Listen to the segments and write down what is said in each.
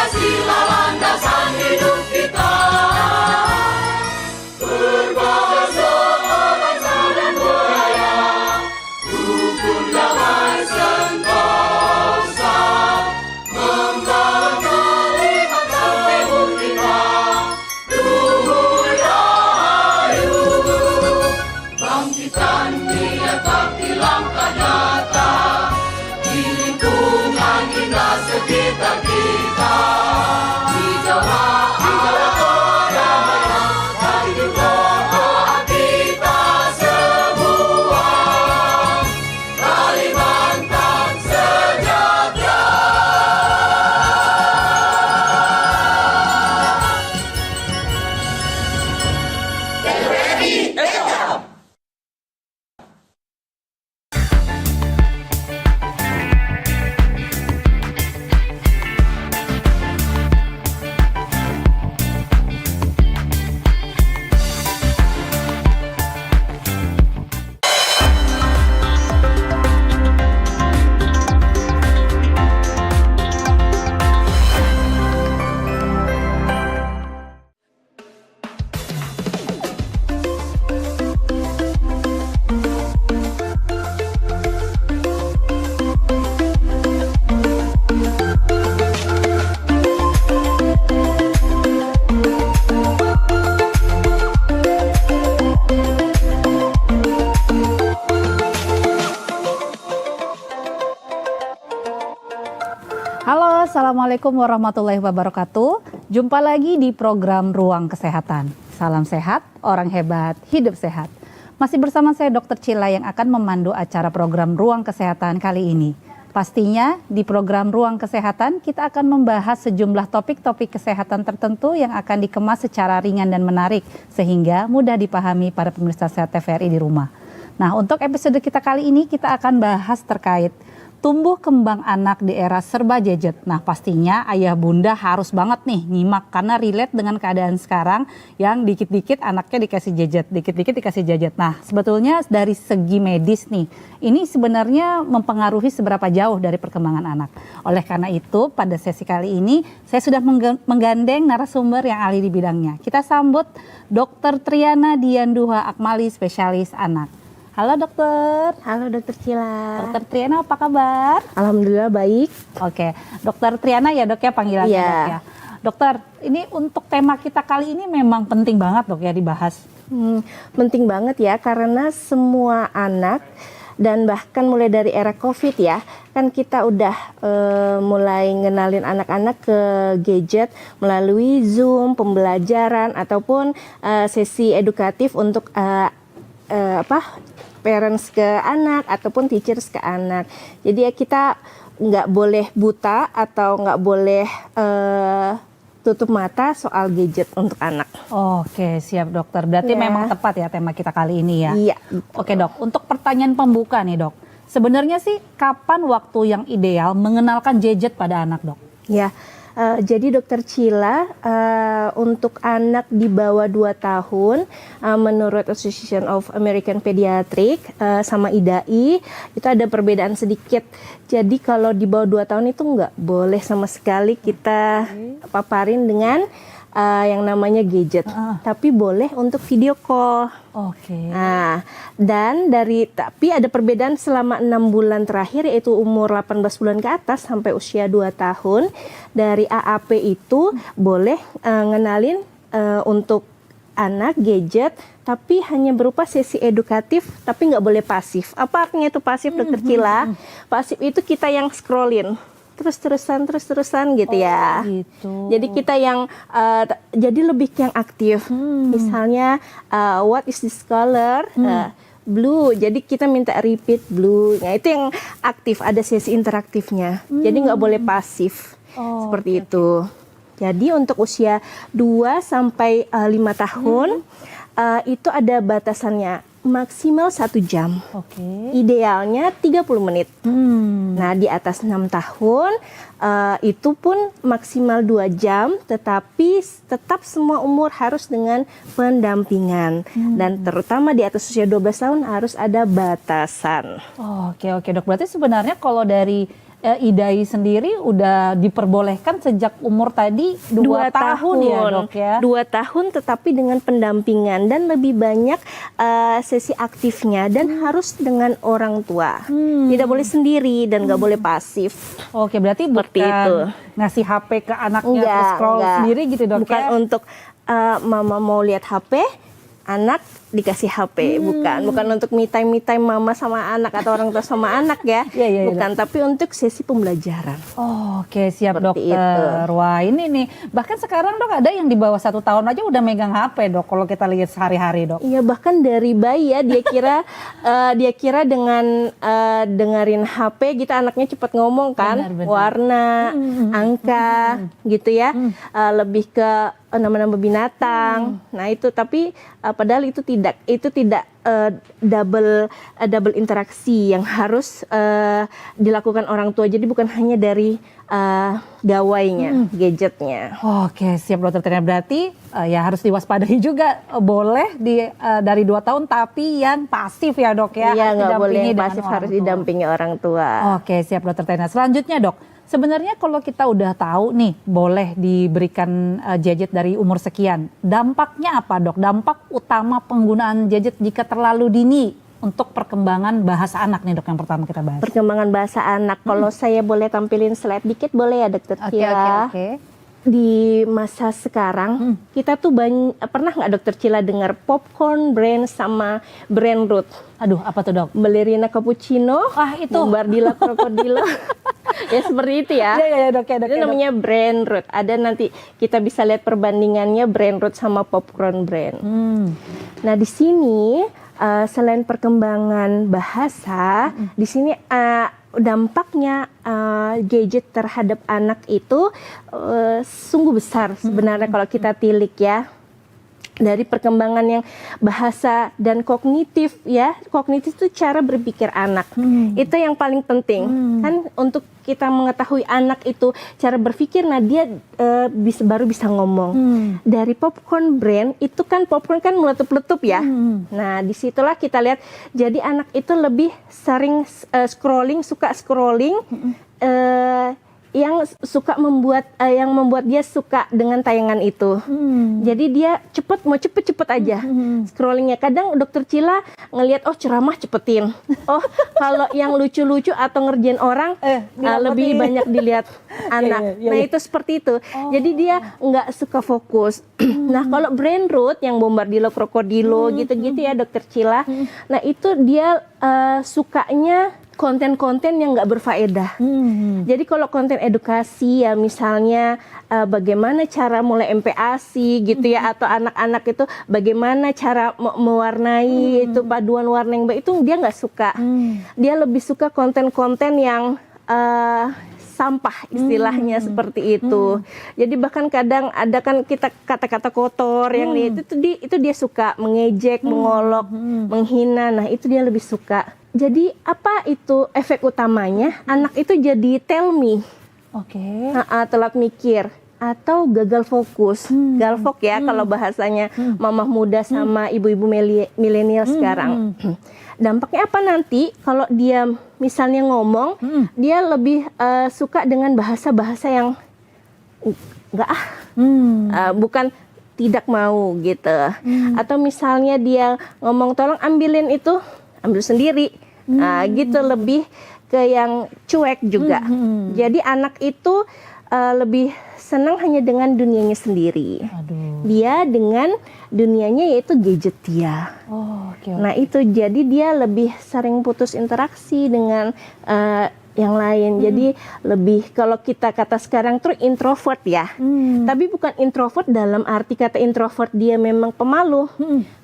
Pancasila landasan hidup kita. Berbangsa, bangsa dan budaya, rukun damai sentosa, membangun Kalimantan Timur kita. Luhur Rahayu, bangkitan niat bakti langkah nyata di lingkungan indah sekitar kita. Hijau damai dari doa kita semua. Kalimantan sejahtera. TVRI FM. Halo, Assalamualaikum warahmatullahi wabarakatuh. Jumpa lagi di program Ruang Kesehatan. Salam sehat, orang hebat, hidup sehat. Masih bersama saya Dr. Cila yang akan memandu acara program Ruang Kesehatan kali ini. Pastinya di program Ruang Kesehatan kita akan membahas sejumlah topik-topik kesehatan tertentu yang akan dikemas secara ringan dan menarik sehingga mudah dipahami para pemirsa sehat TVRI di rumah. Nah, untuk episode kita kali ini kita akan bahas terkait tumbuh kembang anak di era serba gadget. Nah, pastinya ayah bunda harus banget nih nyimak karena relate dengan keadaan sekarang yang dikit-dikit anaknya dikasih gadget, dikit-dikit dikasih gadget. Nah, sebetulnya dari segi medis nih, ini sebenarnya mempengaruhi seberapa jauh dari perkembangan anak. Oleh karena itu, pada sesi kali ini saya sudah menggandeng narasumber yang ahli di bidangnya. Kita sambut Dr. Triana Dianduha Akmali, spesialis anak. Halo dokter. Halo Dokter Cila. Dokter Triana apa kabar? Alhamdulillah baik. Oke, Dokter Triana ya dok ya panggilannya Iya. dok ya. Dokter, ini untuk tema kita kali ini memang penting banget dok ya dibahas. Penting banget ya karena semua anak dan bahkan mulai dari era COVID ya, kan kita udah mulai ngenalin anak-anak ke gadget melalui Zoom, pembelajaran ataupun sesi edukatif untuk parents ke anak ataupun teachers ke anak. Jadi ya kita nggak boleh buta atau nggak boleh tutup mata soal gadget untuk anak. Oke, siap dokter. Berarti Ya. memang tepat ya tema kita kali ini ya. Iya. Oke dok, untuk pertanyaan pembuka nih dok. Sebenarnya sih kapan waktu yang ideal mengenalkan gadget pada anak dok? Ya, jadi Dokter Cila untuk anak di bawah 2 tahun menurut Association of American Pediatric sama IDAI itu ada perbedaan sedikit. Jadi kalau di bawah 2 tahun itu nggak boleh sama sekali kita paparin dengan yang namanya gadget, tapi boleh untuk video call. Oke. Nah, dan tapi ada perbedaan selama 6 bulan terakhir yaitu umur 18 bulan ke atas sampai usia 2 tahun. Dari AAP itu boleh ngenalin untuk anak gadget tapi hanya berupa sesi edukatif tapi nggak boleh pasif. Apa artinya itu pasif Dokter Cila? Pasif itu kita yang scrollin terus-terusan gitu ya. Gitu. Jadi kita yang jadi lebih yang aktif. Misalnya what is this color? Blue. Jadi kita minta repeat blue. Nah, itu yang aktif, ada sesi interaktifnya. Jadi nggak boleh pasif. Seperti itu. Jadi untuk usia 2 sampai 5 tahun itu ada batasannya. Maksimal 1 jam. Oke. Idealnya 30 menit. Nah, di atas 6 tahun itu pun maksimal 2 jam, tetapi tetap semua umur harus dengan pendampingan. Dan terutama di atas usia 12 tahun harus ada batasan. Oke dok. Berarti sebenarnya kalau dari Idai sendiri udah diperbolehkan sejak umur tadi 2 tahun ya dok ya? 2 tahun tetapi dengan pendampingan dan lebih banyak sesi aktifnya dan harus dengan orang tua. Tidak boleh sendiri dan nggak boleh pasif. Oke, berarti Seperti bukan itu. ngasih HP ke anaknya terus scroll sendiri gitu dok Bukan ya? untuk mama mau lihat HP, anak dikasih HP, bukan untuk me time mama sama anak atau orang tua sama anak ya, Iya, bukan, tapi untuk sesi pembelajaran. Oh, oke, siap Seperti dokter. Wah ini nih, bahkan sekarang dok ada yang di bawah 1 tahun aja udah megang HP dok, kalau kita lihat sehari-hari dok. Iya, bahkan dari bayi ya dia kira dengan dengerin HP gitu anaknya cepat ngomong kan, Benar. warna, angka gitu ya, lebih ke nama-nama binatang. Nah itu tapi padahal itu tidak double interaksi yang harus dilakukan orang tua. Jadi bukan hanya dari gawainya, gadgetnya. Oke, siap dokter. Ternyata berarti ya harus diwaspadai juga. Boleh dari 2 tahun tapi yang pasif ya dok ya. Iya, nggak boleh yang dengan pasif, orang harus tua. didampingi orang tua. Oke, siap dokter Tena. Selanjutnya dok, sebenarnya kalau kita udah tahu nih boleh diberikan gadget dari umur sekian, dampaknya apa dok? Dampak utama penggunaan gadget jika terlalu dini untuk perkembangan bahasa anak nih dok, yang pertama kita bahas. Perkembangan bahasa anak. Kalau saya boleh tampilin slide dikit boleh ya dokter Cila? Oke. Di masa sekarang kita tuh pernah nggak dokter Cila dengar popcorn brand sama brand root? Aduh, apa tuh dok? Ballerina cappuccino, itu. Bombardilla crocodilo. Ya seperti itu ya. Iya dok ya dok. Itu namanya brand root. Ada nanti kita bisa lihat perbandingannya brand root sama popcorn brand. Nah di sini selain perkembangan bahasa, di sini dampaknya gadget terhadap anak itu sungguh besar sebenarnya kalau kita tilik ya. Dari perkembangan yang bahasa dan kognitif ya, kognitif itu cara berpikir anak, itu yang paling penting kan untuk kita mengetahui anak itu cara berpikir. Nah dia baru bisa ngomong. Dari popcorn brand itu kan popcorn kan meletup-letup ya. Nah disitulah kita lihat jadi anak itu lebih sering scrolling, suka scrolling. Yang membuat dia suka dengan tayangan itu. Jadi dia mau cepet aja scrollingnya. Kadang dokter Cila ngelihat ceramah cepetin. Kalau yang lucu-lucu atau ngerjain orang lebih banyak dilihat anak. Nah itu seperti itu. Jadi dia nggak suka fokus. Nah kalau brain root yang Bombardilo crocodilo gitu-gitu ya dokter Cila. Nah itu dia sukanya konten-konten yang nggak berfaedah. Jadi kalau konten edukasi ya misalnya bagaimana cara mulai MPASI gitu ya, atau anak-anak itu bagaimana cara mewarnai itu paduan warna yang baik, itu dia nggak suka. Dia lebih suka konten-konten yang sampah istilahnya seperti itu. Jadi bahkan kadang ada kan kita kata-kata kotor yang itu dia suka mengejek, mengolok, menghina. Nah itu dia lebih suka. Jadi apa itu efek utamanya? Anak itu jadi tell me. Telat mikir atau gagal fokus. Galvok ya kalau bahasanya mamah muda sama ibu-ibu milenial sekarang. Dampaknya apa nanti kalau dia misalnya ngomong, dia lebih suka dengan bahasa-bahasa yang bukan tidak mau gitu. Atau misalnya dia ngomong tolong ambilin itu, ambil sendiri. Gitu lebih ke yang cuek juga. Jadi anak itu lebih senang hanya dengan dunianya sendiri. Dia dengan dunianya yaitu gadget dia. Nah itu jadi dia lebih sering putus interaksi dengan yang lain. Jadi lebih kalau kita kata sekarang tuh introvert ya. Tapi bukan introvert dalam arti kata introvert dia memang pemalu.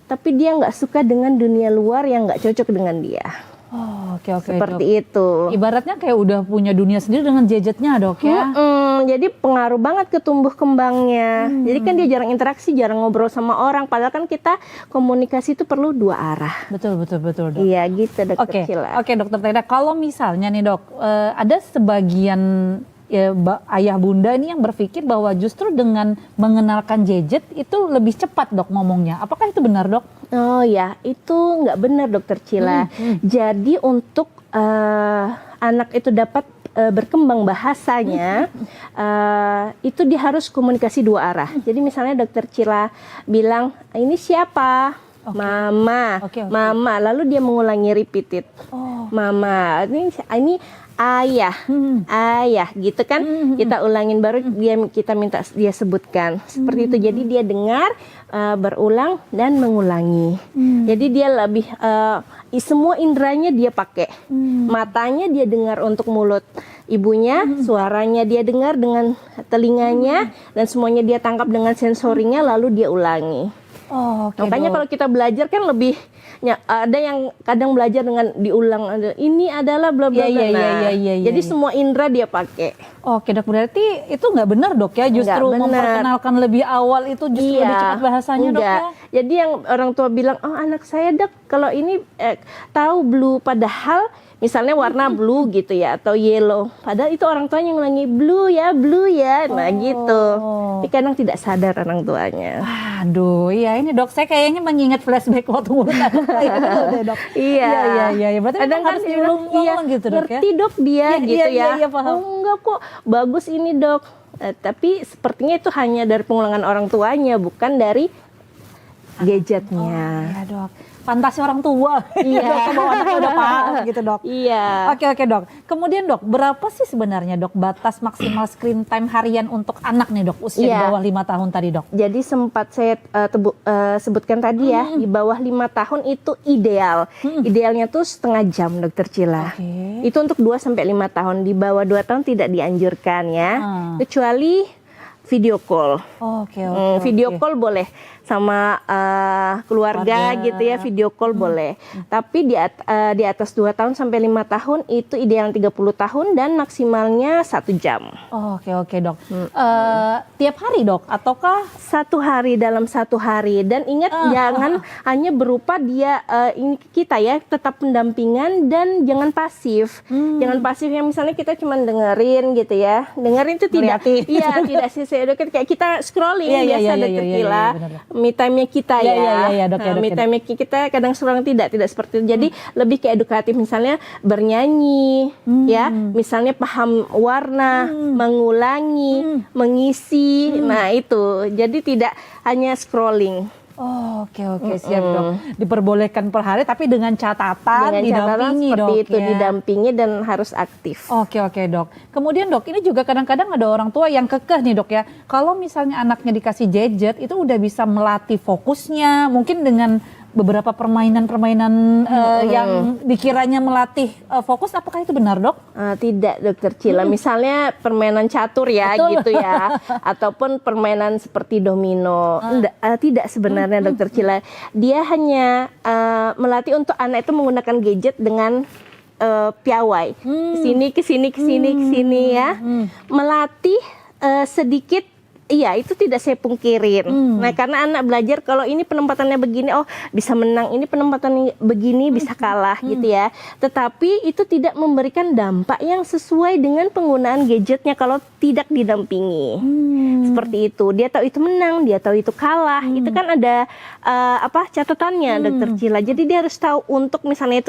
Tapi dia nggak suka dengan dunia luar yang nggak cocok dengan dia. Seperti itu. Ibaratnya kayak udah punya dunia sendiri dengan gadgetnya dok ya. Jadi pengaruh banget ke tumbuh kembangnya. Jadi kan dia jarang interaksi, jarang ngobrol sama orang. Padahal kan kita komunikasi itu perlu 2 arah. Betul dok. Iya gitu dokter Cila. Oke dokter Teda, kalau misalnya nih dok, ada sebagian ayah bunda ini yang berpikir bahwa justru dengan mengenalkan gadget itu lebih cepat dok ngomongnya. Apakah itu benar dok? Oh ya, itu nggak benar dokter Cila. Jadi untuk anak itu dapat berkembang bahasanya, itu dia harus komunikasi dua arah. Jadi misalnya dokter Cila bilang, ini siapa? Mama, mama. Lalu dia mengulangi repeated. Mama, ini ayah, ayah, gitu kan? Kita ulangin baru kita minta dia sebutkan. Seperti itu. Jadi dia dengar, berulang dan mengulangi. Jadi dia lebih semua inderanya dia pakai. Matanya dia dengar untuk mulut ibunya, suaranya dia dengar dengan telinganya, dan semuanya dia tangkap dengan sensorinya, lalu dia ulangi. Makanya kalau kita belajar kan lebih ada yang kadang belajar dengan diulang, ini adalah bla bla bla. Jadi semua indera dia pakai. Oke dok, berarti itu nggak benar dok ya, justru memperkenalkan lebih awal itu justru lebih cepat bahasanya dok ya. Jadi yang orang tua bilang, oh anak saya dok kalau ini tahu blue, padahal misalnya warna blue gitu ya, atau yellow. Padahal itu orang tuanya yang ngulangi blue ya, nah gitu. Tapi kadang tidak sadar orang tuanya. Aduh, iya ini dok, saya kayaknya mengingat flashback waktu mulut anak saya dulu dok. Iya. Berarti kadang kan harus diulang gitu dok ya. Ngerti dok dia gitu ya. Iya, paham. Oh enggak kok, bagus ini dok. Tapi sepertinya itu hanya dari pengulangan orang tuanya, bukan dari gadgetnya. Iya dok. Fantasi orang tua, iya. Bahwa anaknya udah paham gitu dok. Iya. Oke dok. Kemudian dok, berapa sih sebenarnya dok batas maksimal screen time harian untuk anak nih dok usia di bawah 5 tahun tadi dok? Jadi sempat saya sebutkan tadi ya, di bawah 5 tahun itu ideal. Idealnya tuh setengah jam dokter Cila. Itu untuk 2 sampai 5 tahun. Di bawah 2 tahun tidak dianjurkan ya, kecuali video call. Video call boleh sama keluarga gitu ya, video call boleh. Tapi di atas 2 tahun sampai 5 tahun itu ideal 30 tahun dan maksimalnya 1 jam. Oke dok. Tiap hari dok ataukah 1 hari dalam 1 hari, dan ingat jangan hanya berupa dia ini kita ya, tetap pendampingan dan jangan pasif. Jangan pasif yang misalnya kita cuma dengerin gitu ya. Dengerin itu tidak tidak sih kayak kita scrolling biasa dokter Cila. Me time-nya kita me time-nya kita kadang seorang tidak seperti itu. Jadi lebih ke edukatif, misalnya bernyanyi ya, misalnya paham warna, mengulangi, mengisi. Nah itu. Jadi tidak hanya scrolling. Oke siap dok. Diperbolehkan per hari tapi dengan catatan didampingi seperti dok itu, didampingi dan harus aktif. Oke dok. Kemudian dok, ini juga kadang-kadang ada orang tua yang kekeh nih dok ya. Kalau misalnya anaknya dikasih gadget itu udah bisa melatih fokusnya, mungkin dengan beberapa permainan-permainan yang dikiranya melatih fokus, apakah itu benar dok? Tidak dokter Cila, misalnya permainan catur ya gitu ya, ataupun permainan seperti domino. Tidak sebenarnya dokter Cila, dia hanya melatih untuk anak itu menggunakan gadget dengan piawai, kesini ya, melatih sedikit. Iya, itu tidak saya pungkirin. Nah, karena anak belajar kalau ini penempatannya begini, oh bisa menang, ini penempatannya begini bisa kalah gitu ya. Tetapi itu tidak memberikan dampak yang sesuai dengan penggunaan gadgetnya kalau tidak didampingi. Seperti itu. Dia tahu itu menang, dia tahu itu kalah. Itu kan ada catatannya dokter Cila. Jadi dia harus tahu untuk misalnya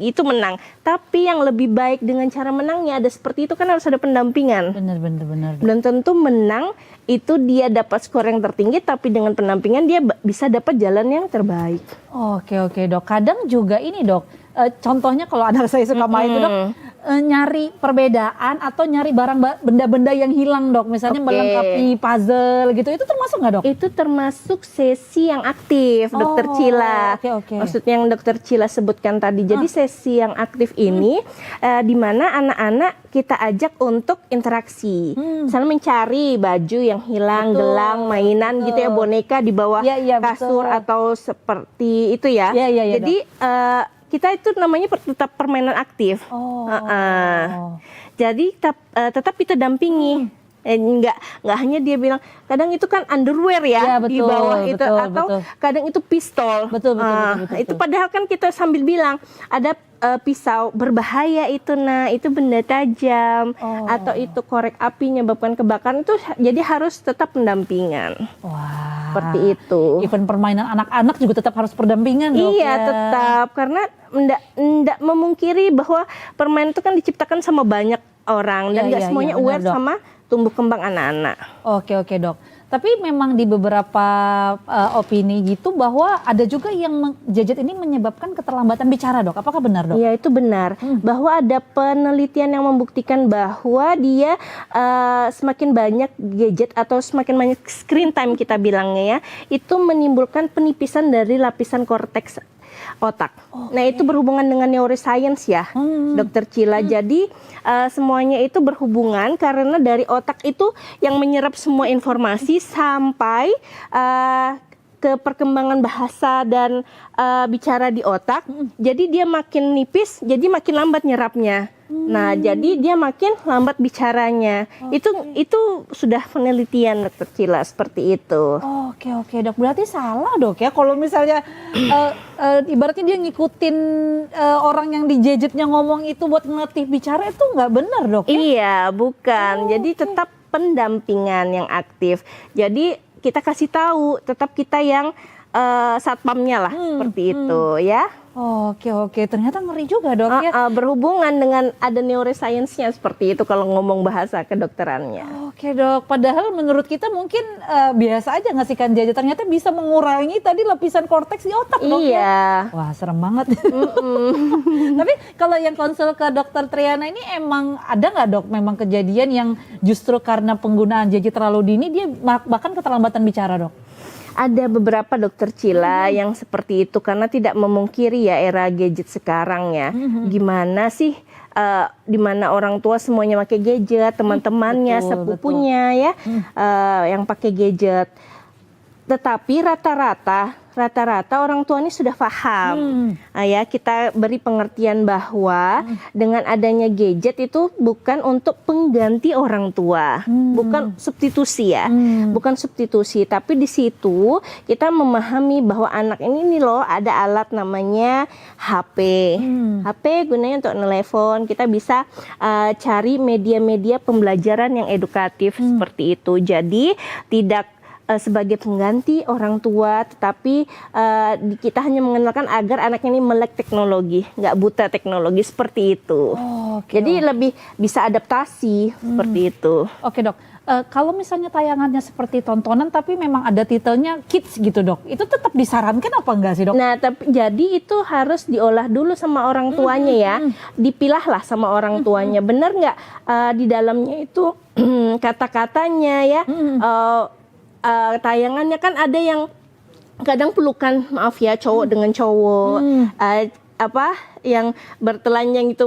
itu menang. Tapi yang lebih baik dengan cara menangnya ada seperti itu kan harus ada pendampingan. Benar. Dan tentu menang itu dia dapat skor yang tertinggi, tapi dengan pendampingan dia bisa dapat jalan yang terbaik. Oke dok. Kadang juga ini dok, contohnya kalau anak saya suka main itu dok, nyari perbedaan atau nyari benda-benda yang hilang dok, misalnya melengkapi puzzle gitu, itu termasuk nggak dok? Itu termasuk sesi yang aktif dokter Cila. Maksudnya yang dokter Cila sebutkan tadi. Jadi sesi yang aktif ini di mana anak-anak kita ajak untuk interaksi, misalnya mencari baju yang hilang, gelang, mainan gitu ya, boneka di bawah kasur atau seperti itu ya. Jadi kita itu namanya tetap permainan aktif. Jadi tetap kita dampingi. Enggak hanya dia bilang, kadang itu kan underwear ya, di bawah itu, atau kadang itu pistol. Betul. Itu padahal kan kita sambil bilang ada pisau berbahaya itu, itu benda tajam, atau itu korek api menyebabkan kebakaran, itu jadi harus tetap pendampingan. Seperti itu. Even permainan anak-anak juga tetap harus pendampingan dok. Iya tetap, karena enggak memungkiri bahwa permainan itu kan diciptakan sama banyak orang dan Iya, nggak iya, semuanya iya, benar, aware Dok. sama tumbuh kembang anak-anak. Oke dok. Tapi memang di beberapa opini gitu bahwa ada juga yang gadget ini menyebabkan keterlambatan bicara dok. Apakah benar dok? Ya itu benar bahwa ada penelitian yang membuktikan bahwa dia semakin banyak gadget atau semakin banyak screen time kita bilangnya ya, itu menimbulkan penipisan dari lapisan korteks otak. Nah itu berhubungan dengan neuroscience ya, Dokter Cila. Jadi semuanya itu berhubungan karena dari otak itu yang menyerap semua informasi sampai ke perkembangan bahasa dan bicara di otak. Jadi dia makin nipis, jadi makin lambat nyerapnya. Nah, jadi dia makin lambat bicaranya. Itu sudah penelitian Dokter Cila seperti itu. Oke dok. Berarti salah dok ya kalau misalnya ibaratnya dia ngikutin orang yang di gadgetnya ngomong itu buat ngelatih bicara itu nggak benar dok ya? Iya, bukan. Jadi tetap pendampingan yang aktif. Jadi kita kasih tahu, tetap kita yang satpamnya lah seperti itu ya. Oke. Ternyata ngeri juga dok ya. Berhubungan dengan ada neuroscience-nya seperti itu kalau ngomong bahasa kedokterannya. Oke dok, padahal menurut kita mungkin biasa aja ngasihkan gadget, ternyata bisa mengurangi tadi lapisan korteks di otak dok ya. Iya. Wah serem banget. Tapi kalau yang konsul ke dokter Triana ini emang ada nggak dok memang kejadian yang justru karena penggunaan gadget terlalu dini dia bahkan keterlambatan bicara dok? Ada beberapa Dokter Cila yang seperti itu karena tidak memungkiri ya era gadget sekarang ya. Gimana sih di mana orang tua semuanya pakai gadget, teman-temannya, sepupunya ya yang pakai gadget. Tetapi rata-rata orang tua ini sudah paham. Ya, kita beri pengertian bahwa dengan adanya gadget itu bukan untuk pengganti orang tua, bukan substitusi ya, bukan substitusi. Tapi di situ kita memahami bahwa anak ini nih loh ada alat namanya HP. HP gunanya untuk nelpon. Kita bisa cari media-media pembelajaran yang edukatif seperti itu. Jadi tidak sebagai pengganti orang tua, tetapi kita hanya mengenalkan agar anak ini melek teknologi, nggak buta teknologi seperti itu. Jadi lebih bisa adaptasi seperti itu. Oke dok, kalau misalnya tayangannya seperti tontonan tapi memang ada titelnya kids gitu dok, itu tetap disarankan apa enggak sih dok? Nah, jadi itu harus diolah dulu sama orang tuanya ya, dipilahlah sama orang tuanya. Benar nggak di dalamnya itu kata-katanya ya. Tayangannya kan ada yang kadang pelukan, maaf ya, cowok dengan cowok, yang bertelanjang itu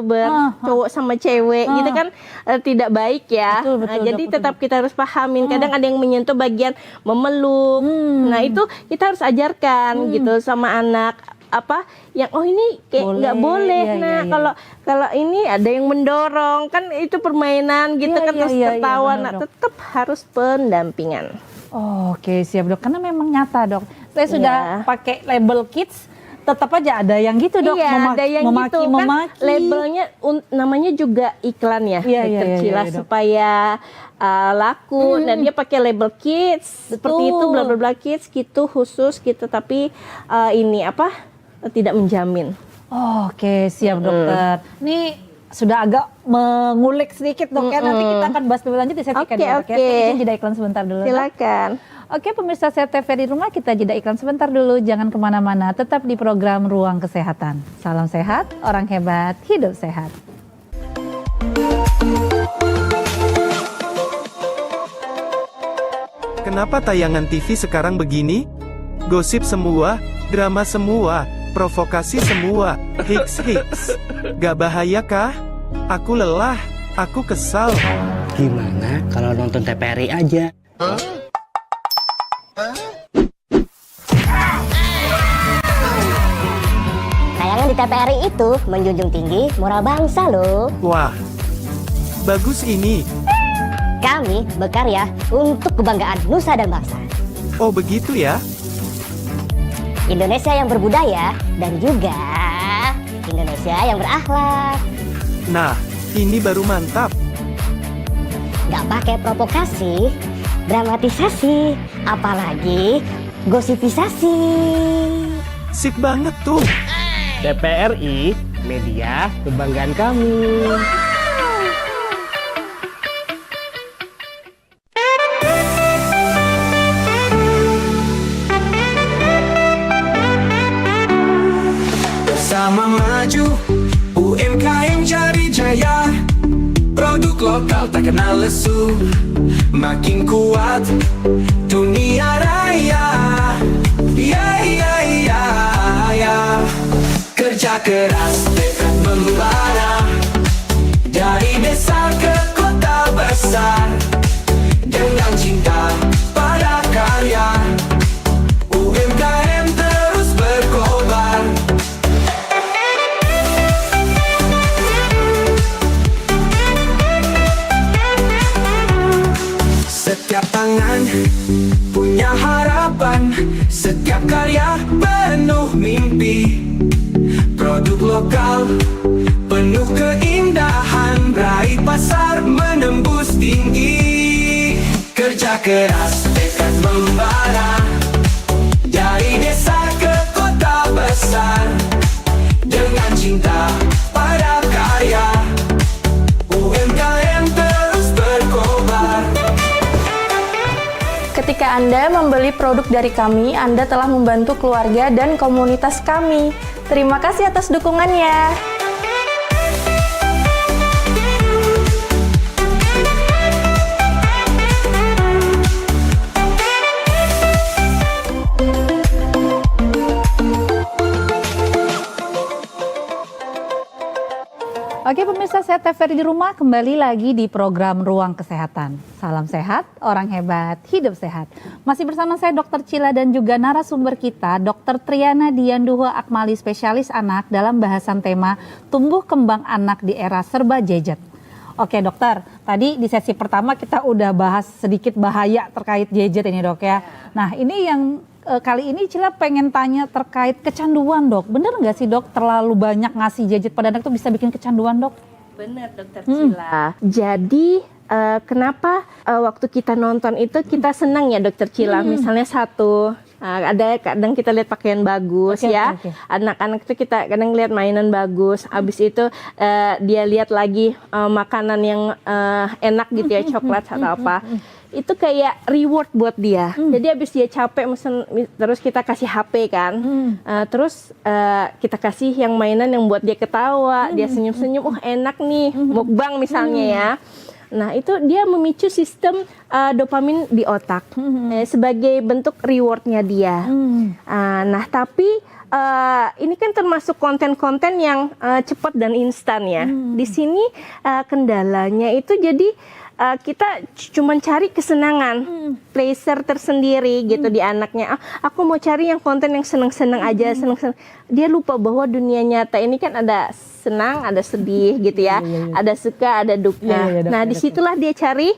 cowok sama cewek gitu kan tidak baik ya. Betul, jadi betul. tetap kita harus pahamin. Kadang ada yang menyentuh bagian memeluk. Nah itu kita harus ajarkan gitu sama anak yang ini kayak nggak boleh. Iya. Kalau ini ada yang mendorong kan itu permainan gitu kan terus tertawa. Benar, Nah tetap harus pendampingan. Oke siap dok, karena memang nyata dok. Saya sudah pakai label kids, tetap aja ada yang gitu dok. Iya, ada yang gitu kan. Labelnya namanya juga iklan ya, Cila supaya laku. Dan dia pakai label kids, seperti itu, bla bla bla kids gitu, khusus gitu. Tapi ini tidak menjamin. Oke siap dokter. Ini sudah agak mengulik sedikit dok ya. Nanti kita akan bahas lebih lanjut di sesi kedua dok ya. Izin jeda iklan sebentar dulu. Silakan. Oke pemirsa CTV di rumah, kita jeda iklan sebentar dulu. Jangan kemana-mana, tetap di program Ruang Kesehatan. Salam sehat, orang hebat, hidup sehat. Kenapa tayangan TV sekarang begini? Gosip semua, drama semua, provokasi semua, hiks. Gak bahaya kah? Aku lelah, aku kesal. Gimana kalau nonton TVRI aja? Tayangan di TVRI itu menjunjung tinggi moral bangsa loh. Wah, bagus ini. Kami berkarya untuk kebanggaan nusa dan bangsa. Oh begitu ya? Indonesia yang berbudaya dan juga Indonesia yang berakhlak. Nah, ini baru mantap. Gak pakai provokasi, dramatisasi, apalagi gosipisasi. Sip banget tuh. TVRI, media kebanggaan kami. tak kenal lesu, makin kuat dunia raya. Ya ya ya ya, kerja keras tekad membara, dari desa ke kota besar, dengan cinta pada karya, UMKM terus berkobar. Setiap tangan punya harapan, setiap karya penuh mimpi. Produk lokal penuh keindahan, raih pasar menembus tinggi. Kerja keras tekad membara, dari desa ke kota besar, dengan cinta pada karya, UMKM terus berkobar. Ketika Anda membeli produk dari kami, Anda telah membantu keluarga dan komunitas kami. Terima kasih atas dukungannya. Oke pemirsa, saya TVRI di rumah kembali lagi di program Ruang Kesehatan. Salam sehat, orang hebat, hidup sehat. Masih bersama saya Dr. Cila dan juga narasumber kita Dr. Triana Dianduha Akmali, spesialis anak dalam bahasan tema tumbuh kembang anak di era serba gadget. Oke dokter, tadi di sesi pertama kita udah bahas sedikit bahaya terkait gadget ini dok ya. Nah ini yang kali ini Cila pengen tanya terkait kecanduan dok. Bener nggak sih dok terlalu banyak ngasih gadget pada anak tuh bisa bikin kecanduan dok? Benar dokter Cila. Jadi kenapa waktu kita nonton itu kita senang ya dokter Cila. Misalnya satu, ada kadang kita lihat pakaian bagus ya. Anak-anak itu kita kadang lihat mainan bagus. Abis itu dia lihat lagi makanan yang enak gitu ya, coklat atau apa. Itu kayak reward buat dia. Jadi abis dia capek terus kita kasih HP kan. Terus kita kasih yang mainan yang buat dia ketawa, dia senyum-senyum, oh enak nih, mukbang misalnya ya. Nah itu dia memicu sistem dopamin di otak sebagai bentuk rewardnya dia. Nah tapi ini kan termasuk konten-konten yang cepat dan instan ya. Di sini kendalanya itu jadi kita cuma cari kesenangan, pleasure tersendiri gitu di anaknya. Aku mau cari yang konten yang seneng-seneng aja, seneng-seneng. Dia lupa bahwa dunia nyata ini kan ada senang, ada sedih gitu ya, ada suka, ada duka. Nah disitulah dia cari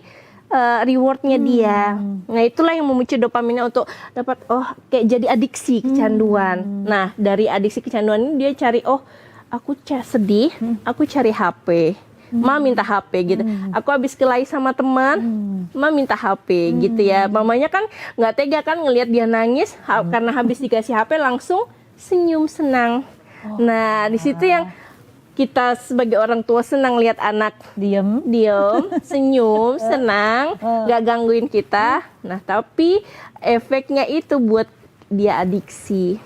rewardnya dia. Nah itulah yang memicu dopaminnya untuk dapat kayak jadi adiksi kecanduan. Nah dari adiksi kecanduan ini dia cari aku sedih, aku cari HP. Ma minta HP gitu. Aku habis kelahi sama teman, Ma minta HP gitu ya. Mamanya kan nggak tega kan ngelihat dia nangis karena habis dikasih HP langsung senyum senang. Nah di situ yang kita sebagai orang tua senang lihat anak diem, senyum, senang, nggak gangguin kita. Nah tapi efeknya itu buat dia adiksi.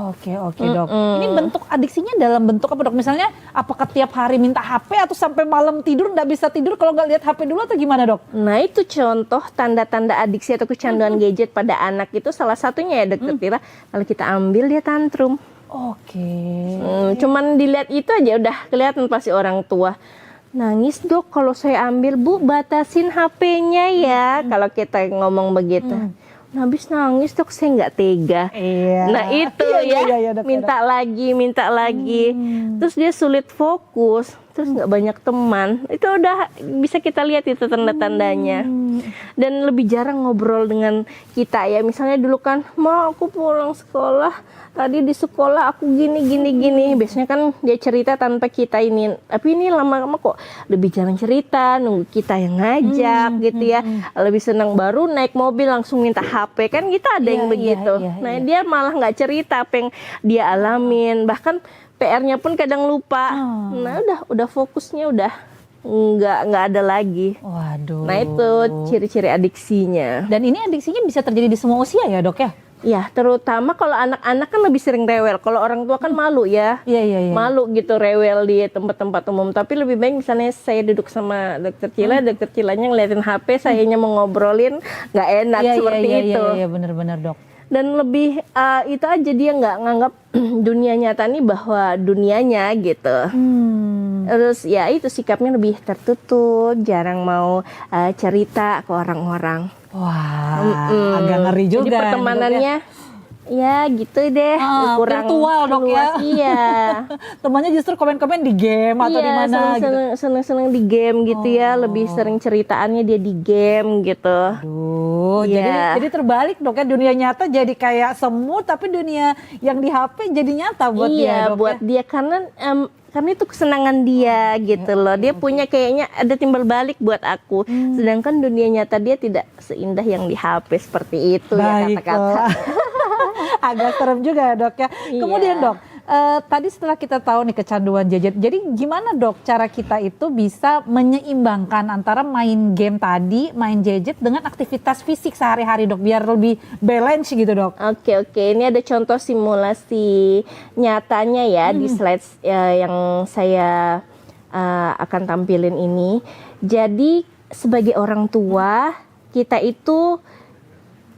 Oke dok. Ini bentuk adiksinya dalam bentuk apa dok? Misalnya apakah tiap hari minta HP atau sampai malam tidur nggak bisa tidur kalau nggak lihat HP dulu atau gimana dok? Nah itu contoh tanda-tanda adiksi atau kecanduan gadget pada anak itu salah satunya ya dokter Tira. Kalau kita ambil dia tantrum. Cuman dilihat itu aja udah kelihatan pasti orang tua. Nangis dok kalau saya ambil bu batasin HP-nya ya. Kalau kita ngomong begitu. Habis nangis dok saya nggak tega. Nah itu minta lagi. Terus dia sulit fokus, terus nggak banyak teman. Itu udah bisa kita lihat itu tanda-tandanya. Dan lebih jarang ngobrol dengan kita ya. Misalnya dulu kan, Ma aku pulang sekolah, tadi di sekolah aku gini. Biasanya kan dia cerita tanpa kita ini. Tapi ini lama-lama kok lebih jarang cerita, nunggu kita yang ngajak gitu ya. Lebih senang baru naik mobil langsung minta HP. Kan kita ada yang begitu. Nah dia malah nggak cerita apa yang dia alamin. Bahkan PR-nya pun kadang lupa. Nah udah fokusnya udah nggak ada lagi. Waduh. Nah itu ciri-ciri adiksinya. Dan ini adiksinya bisa terjadi di semua usia ya dok ya? Ya, terutama kalau anak-anak kan lebih sering rewel. Kalau orang tua kan malu ya. Iya. Malu gitu rewel di tempat-tempat umum. Tapi lebih baik misalnya saya duduk sama dokter Cila, dokter Cilanya ngeliatin HP, sayanya mau ngobrolin, nggak enak seperti itu. Iya, benar-benar dok. Dan lebih itu aja, dia nggak nganggap dunia nyata nih bahwa dunianya gitu. Terus ya itu sikapnya lebih tertutup, jarang mau cerita ke orang-orang. Wah, agak ngeri juga. Jadi pertemanannya ya gitu deh, kurang virtual dok ya. luas. Iya. Temannya justru komen-komen di game atau di mana gitu. Seneng-seneng di game gitu ya, lebih sering ceritaannya dia di game gitu. Aduh, Iya. jadi terbalik dok ya, dunia nyata jadi kayak semut, tapi dunia yang di HP jadi nyata buat dia Iya, dok buat ya. dia karena itu kesenangan dia gitu loh. Dia punya kayaknya ada timbal balik buat aku. Sedangkan dunia nyata dia tidak seindah yang di HP seperti itu ya kata-kata. Agak serem juga ya dok ya. Iya. Kemudian dok, tadi setelah kita tahu nih kecanduan gadget, jadi gimana dok cara kita itu bisa menyeimbangkan antara main game tadi, main gadget dengan aktivitas fisik sehari-hari dok, biar lebih balance gitu dok? Oke. Ini ada contoh simulasi nyatanya ya di slides yang saya akan tampilin ini. Jadi sebagai orang tua kita itu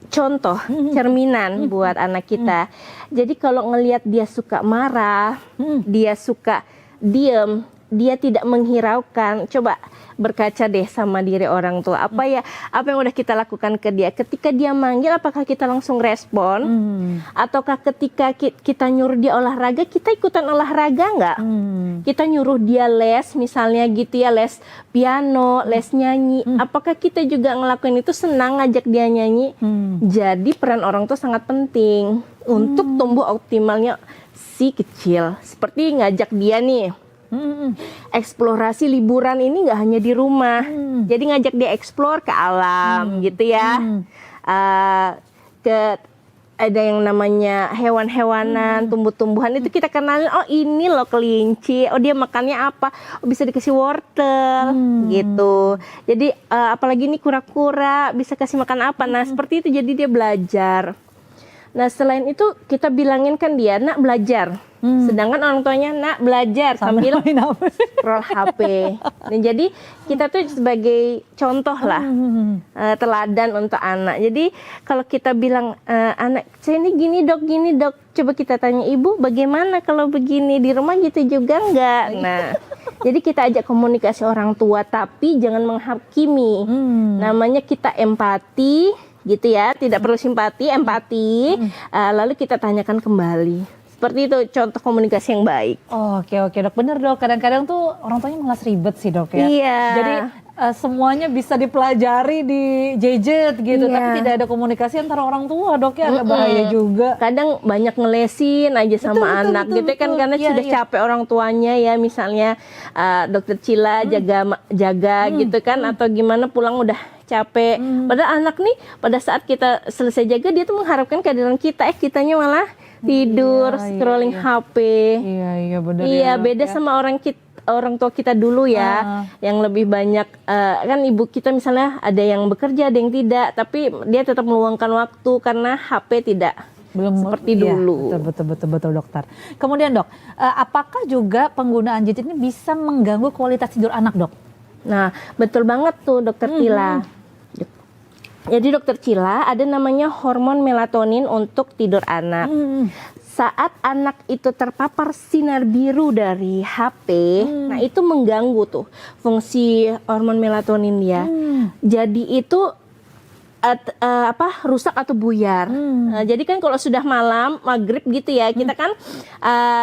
contoh cerminan buat anak kita. Jadi kalau ngelihat dia suka marah, dia suka diem, dia tidak menghiraukan, coba berkaca deh sama diri orang tua. Apa yang udah kita lakukan ke dia? Ketika dia manggil, apakah kita langsung respon? Ataukah ketika kita nyuruh dia olahraga, kita ikutan olahraga nggak? Kita nyuruh dia les, misalnya gitu ya, les piano, les nyanyi. Apakah kita juga ngelakuin itu senang ngajak dia nyanyi? Jadi peran orang tua sangat penting untuk tumbuh optimalnya si kecil. Seperti ngajak dia nih. Eksplorasi liburan ini nggak hanya di rumah, jadi ngajak dia eksplor ke alam gitu ya, ada yang namanya hewan-hewanan, tumbuh-tumbuhan itu kita kenalin. Oh ini loh kelinci, oh dia makannya apa, oh bisa dikasih wortel gitu. Jadi apalagi ini kura-kura bisa kasih makan apa. Nah seperti itu, jadi dia belajar. Nah selain itu kita bilangin kan dia nak belajar, sedangkan orang tuanya nak belajar sambil scroll HP. Nah, jadi kita tuh sebagai contoh lah, teladan untuk anak. Jadi kalau kita bilang anak saya ini gini dok, coba kita tanya ibu bagaimana kalau begini, di rumah gitu juga enggak. Nah jadi kita ajak komunikasi orang tua, tapi jangan menghakimi. Namanya kita empati gitu ya, tidak perlu simpati, empati, lalu kita tanyakan kembali. Seperti itu contoh komunikasi yang baik. Oke dok, bener dok. Kadang-kadang tuh orang tuanya malas ribet sih dok ya. Iya. Jadi semuanya bisa dipelajari di gadget gitu, Iya. tapi tidak ada komunikasi antara orang tua dok ya, agak bahaya juga. Kadang banyak ngelesin aja sama anak gitu kan, karena Iya, sudah iya. capek orang tuanya ya, misalnya dokter Cila jaga gitu kan, atau gimana pulang udah capek. Padahal anak nih pada saat kita selesai jaga, dia tuh mengharapkan kehadiran kita, kitanya malah tidur, scrolling HP. Iya benar. Iya, beda sama orang tua kita dulu ya, yang lebih banyak kan ibu kita misalnya ada yang bekerja, ada yang tidak, tapi dia tetap meluangkan waktu karena HP tidak Belum seperti iya, dulu. Betul dokter. Kemudian dok, apakah juga penggunaan gadget ini bisa mengganggu kualitas tidur anak dok? Nah, betul banget tuh dokter Cila. Jadi dokter Cila ada namanya hormon melatonin untuk tidur anak. Saat anak itu terpapar sinar biru dari HP, nah itu mengganggu tuh fungsi hormon melatonin dia. Jadi itu rusak atau buyar. Nah, jadi kan kalau sudah malam maghrib gitu ya, kita kan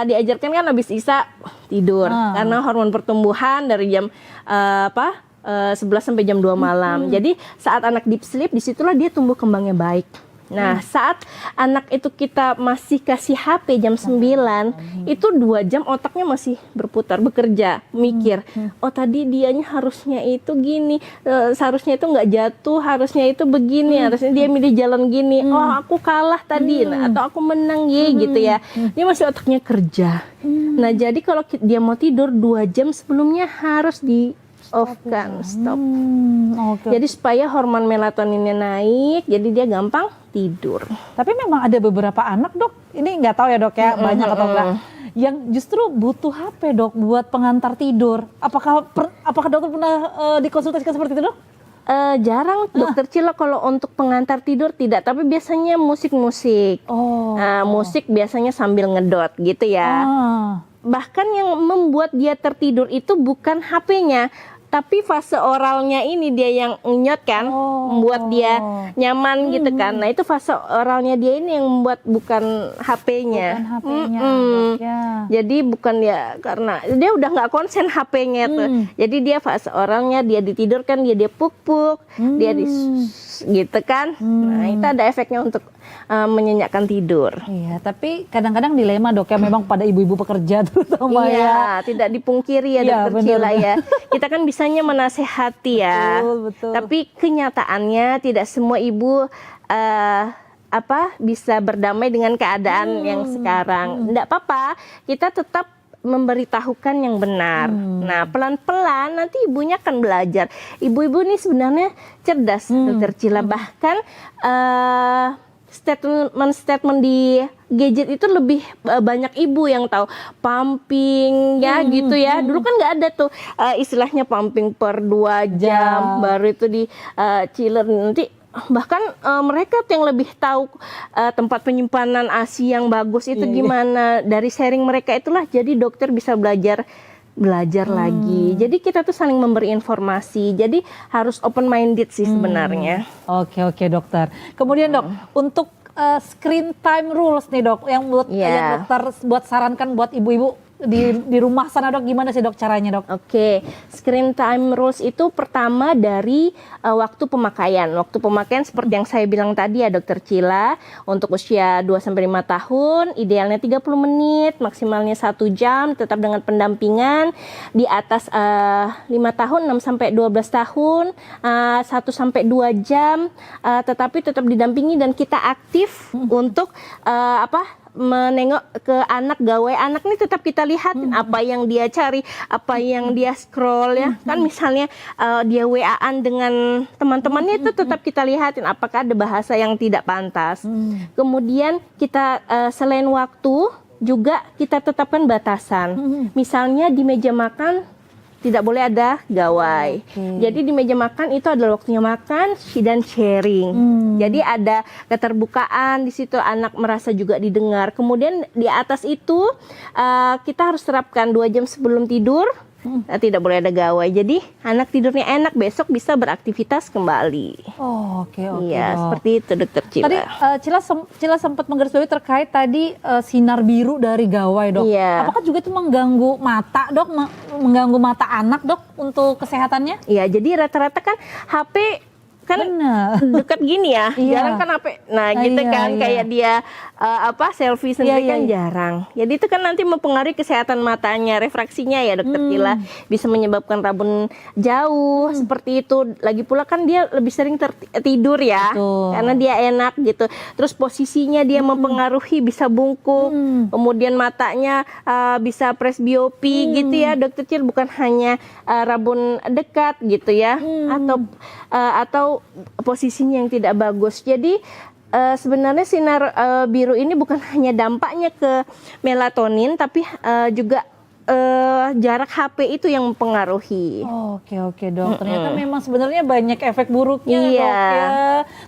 diajarkan kan habis isya tidur karena hormon pertumbuhan dari jam 11 sampai jam 2 malam. Jadi saat anak deep sleep, disitulah dia tumbuh kembangnya baik. Nah, saat anak itu kita masih kasih HP jam 9, itu 2 jam otaknya masih berputar, bekerja, mikir. Oh tadi dianya harusnya itu gini, seharusnya itu nggak jatuh, harusnya itu begini, harusnya dia milih jalan gini. Oh aku kalah tadi, atau aku menang gitu ya. Dia masih otaknya kerja. Nah jadi kalau dia mau tidur 2 jam sebelumnya harus di off kan, stop. Oke. Jadi supaya hormon melatoninnya naik, jadi dia gampang tidur. Tapi memang ada beberapa anak dok, ini nggak tahu ya dok ya, banyak atau enggak, yang justru butuh HP dok buat pengantar tidur. Apakah dokter pernah dikonsultasikan seperti itu dok? Jarang dokter Cila kalau untuk pengantar tidur tidak, tapi biasanya musik-musik. Musik biasanya sambil ngedot gitu ya. Bahkan yang membuat dia tertidur itu bukan HP-nya, tapi fase oralnya ini dia yang ngenyot kan, membuat dia nyaman gitu kan. Nah itu fase oralnya dia ini yang membuat, bukan HP-nya. Bukan HP-nya, ya. Jadi bukan ya, karena dia udah nggak konsen HP-nya tuh. Jadi dia fase oralnya, dia ditidurkan, dia puk-puk, dia gitu kan. Nah itu ada efeknya untuk menyenyakkan tidur. Iya, tapi kadang-kadang dilema dok ya, memang pada ibu-ibu pekerja terutama ya. Tidak dipungkiri ya dokter Cila ya. Kita kan bisanya menasehati ya. Betul. Tapi kenyataannya tidak semua ibu bisa berdamai dengan keadaan yang sekarang. Tidak apa-apa, kita tetap memberitahukan yang benar. Nah, pelan-pelan nanti ibunya akan belajar. Ibu-ibu ini sebenarnya cerdas, dokter Cila. Bahkan statement di gadget itu lebih banyak ibu yang tahu. Pumping ya gitu ya. Dulu kan nggak ada tuh istilahnya pumping per 2 jam, baru itu di chiller. Nanti bahkan mereka tuh yang lebih tahu tempat penyimpanan ASI yang bagus itu gimana. Dari sharing mereka itulah jadi dokter bisa belajar lagi. Jadi kita tuh saling memberi informasi. Jadi harus open minded sih sebenarnya. Oke dokter. Kemudian dok, untuk screen time rules nih dok, yang yang dokter buat sarankan buat ibu-ibu di rumah sana dok, gimana sih dok caranya dok? Oke, screen time rules itu pertama dari waktu pemakaian. Waktu pemakaian seperti yang saya bilang tadi ya dokter Cila, untuk usia 2-5 tahun idealnya 30 menit, maksimalnya 1 jam, tetap dengan pendampingan. Di atas 5 tahun 6-12 tahun 1-2 jam, tetapi tetap didampingi dan kita aktif untuk menengok ke anak, gawai anak nih tetap kita lihatin apa yang dia cari, apa yang dia scroll ya. Kan misalnya dia WA-an dengan teman-temannya itu tetap kita lihatin apakah ada bahasa yang tidak pantas. Kemudian kita selain waktu juga kita tetapkan batasan. Misalnya di meja makan tidak boleh ada gawai. Jadi di meja makan itu adalah waktunya makan dan sharing. Jadi ada keterbukaan di situ, anak merasa juga didengar. Kemudian di atas itu kita harus terapkan 2 jam sebelum tidur. Tidak boleh ada gawai. Jadi anak tidurnya enak, besok bisa beraktivitas kembali. Oke. Iya, seperti itu dokter Cila. Tadi Cila sempat menggarisbawahi terkait tadi sinar biru dari gawai dok. Iya. Apakah juga itu mengganggu mata dok, mengganggu mata anak dok untuk kesehatannya? Iya, jadi rata-rata kan HP kan dekat gini ya, jarang kan HP. Nah gitu kan, kayak dia selfie sendiri kan jarang. Jadi itu kan nanti mempengaruhi kesehatan matanya, refraksinya ya dokter Cila, bisa menyebabkan rabun jauh seperti itu. Lagi pula kan dia lebih sering tidur ya, karena dia enak gitu. Terus posisinya dia mempengaruhi, bisa bungkuk, kemudian matanya bisa presbiopi gitu ya dokter Cila, bukan hanya rabun dekat gitu ya, atau posisinya yang tidak bagus. Jadi sebenarnya sinar biru ini bukan hanya dampaknya ke melatonin, tapi juga jarak HP itu yang mempengaruhi. Oke dok. Ternyata memang sebenarnya banyak efek buruknya dok ya.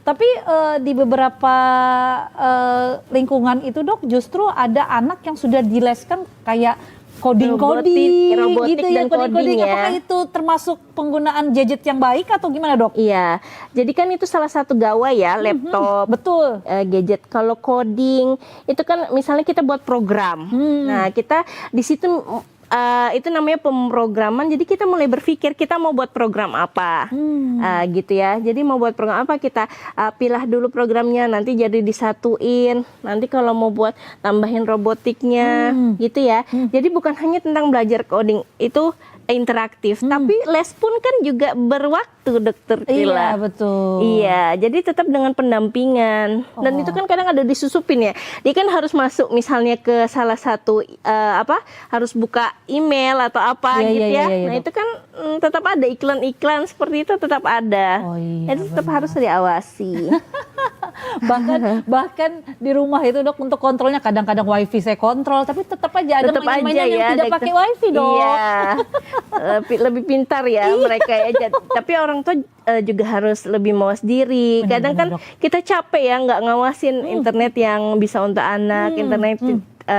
Tapi di beberapa lingkungan itu dok, justru ada anak yang sudah dileskan kayak coding-coding robotik gitu dan ya, coding ya. Apakah itu termasuk penggunaan gadget yang baik atau gimana dok? Iya, jadi kan itu salah satu gawai ya, laptop, betul, gadget. Kalau coding itu kan misalnya kita buat program, nah kita di situ itu namanya pemrograman. Jadi kita mulai berpikir kita mau buat program apa, gitu ya. Jadi mau buat program apa, kita pilih dulu programnya, nanti jadi disatuin. Nanti kalau mau buat tambahin robotiknya, gitu ya. Jadi bukan hanya tentang belajar coding, itu interaktif. Tapi les pun kan juga berwaktu, Dokter Cila. Iya, betul. Iya, jadi tetap dengan pendampingan. Dan itu kan kadang ada disusupin ya. Dia kan harus masuk misalnya ke salah satu harus buka email atau apa Iya, gitu iya, ya. iya, Nah Dok. itu kan tetap ada iklan-iklan seperti itu tetap ada. Oh, iya, Jadi tetap benar. harus diawasi. bahkan di rumah itu Dok, untuk kontrolnya kadang-kadang wifi saya kontrol, tapi tetap aja ada Tetap mainan-mainan aja yang ya, tidak Dokter. pakai wifi Dok. Iya, lebih pintar ya mereka ya. Tapi orang tua juga harus lebih mawas diri. Benar, Kadang benar, kan Dok. kita capek ya nggak ngawasin internet yang bisa untuk anak, internet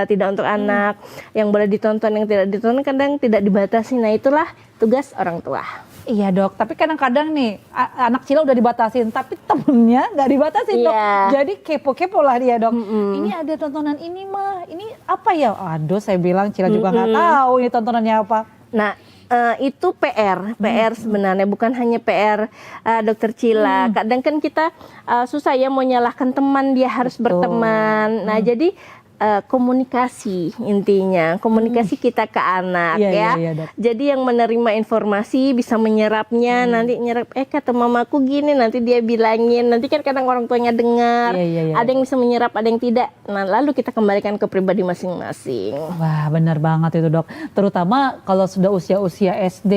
tidak untuk anak, yang boleh ditonton, yang tidak ditonton kadang tidak dibatasi. Nah itulah tugas orang tua. Iya Dok, tapi kadang-kadang nih anak Cila udah dibatasin, tapi temennya nggak dibatasin Dok. Iya. Jadi kepo-kepo lah dia Dok. Ini ada tontonan ini mah, ini apa ya? Aduh, saya bilang Cila juga nggak tahu ini tontonannya apa. Nah, itu PR sebenarnya, bukan hanya PR Dokter Cila. Kadang kan kita susah ya mau nyalahkan teman, dia harus berteman. Nah, jadi komunikasi intinya, komunikasi kita ke anak Iya, ya. iya, Dok. Jadi yang menerima informasi bisa menyerapnya, nanti nyerap kata mamaku gini, nanti dia bilangin, nanti kan kadang orang tuanya dengar. Iya, iya, iya. Ada yang bisa menyerap, ada yang tidak. Nah, lalu kita kembalikan ke pribadi masing-masing. Wah, benar banget itu Dok. Terutama kalau sudah usia-usia SD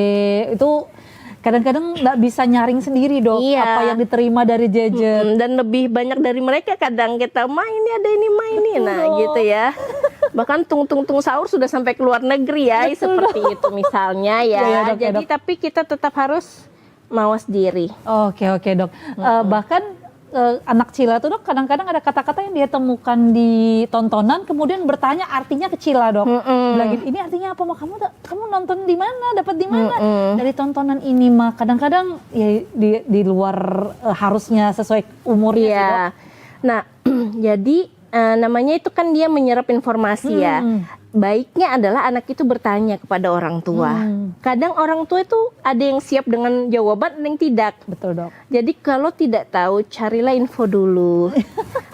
itu kadang-kadang nggak bisa nyaring sendiri Dok. Iya. Apa yang diterima dari gadget. Dan lebih banyak dari mereka kadang kita ini ada ini ini. Nah Dok. gitu ya. Bahkan tung sahur sudah sampai ke luar negeri ya. Seperti itu misalnya ya. Iya, iya, Dok, ya, Jadi Dok. tapi kita tetap harus mawas diri. Oke Dok. Bahkan anak Cila tuh Dok kadang-kadang ada kata-kata yang dia temukan di tontonan kemudian bertanya artinya ke Cila Dok. Bilangin ini artinya apa mah, kamu nonton di mana, dapat di mana? Dari tontonan ini mah. Kadang-kadang ya di luar harusnya sesuai umurnya sih, Dok. Iya. Nah jadi namanya itu kan dia menyerap informasi ya. Baiknya adalah anak itu bertanya kepada orang tua. Kadang orang tua itu ada yang siap dengan jawaban, ada yang tidak. Betul Dok. Jadi kalau tidak tahu, carilah info dulu.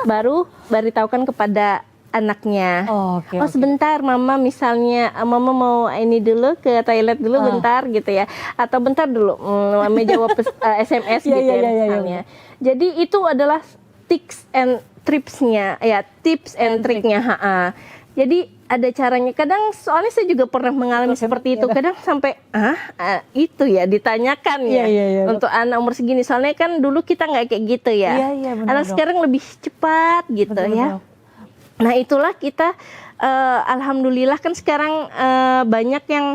baru beritahukan kepada anaknya. Oke. Sebentar mama, misalnya mama mau ini dulu ke toilet dulu bentar gitu ya. Atau bentar dulu mama jawab SMS Iya, gitu iya, ya iya, iya, misalnya. Jadi itu adalah tips and tripsnya ya, tips and triknya. Jadi ada caranya. Kadang soalnya saya juga pernah mengalami seperti itu. Kadang sampai itu ya ditanyakan ya. Iya, Untuk anak umur segini. Soalnya kan dulu kita nggak kayak gitu ya. Iya, benar, Anak Dok. sekarang lebih cepat gitu Betul, ya. Dok. Nah itulah kita alhamdulillah kan sekarang banyak yang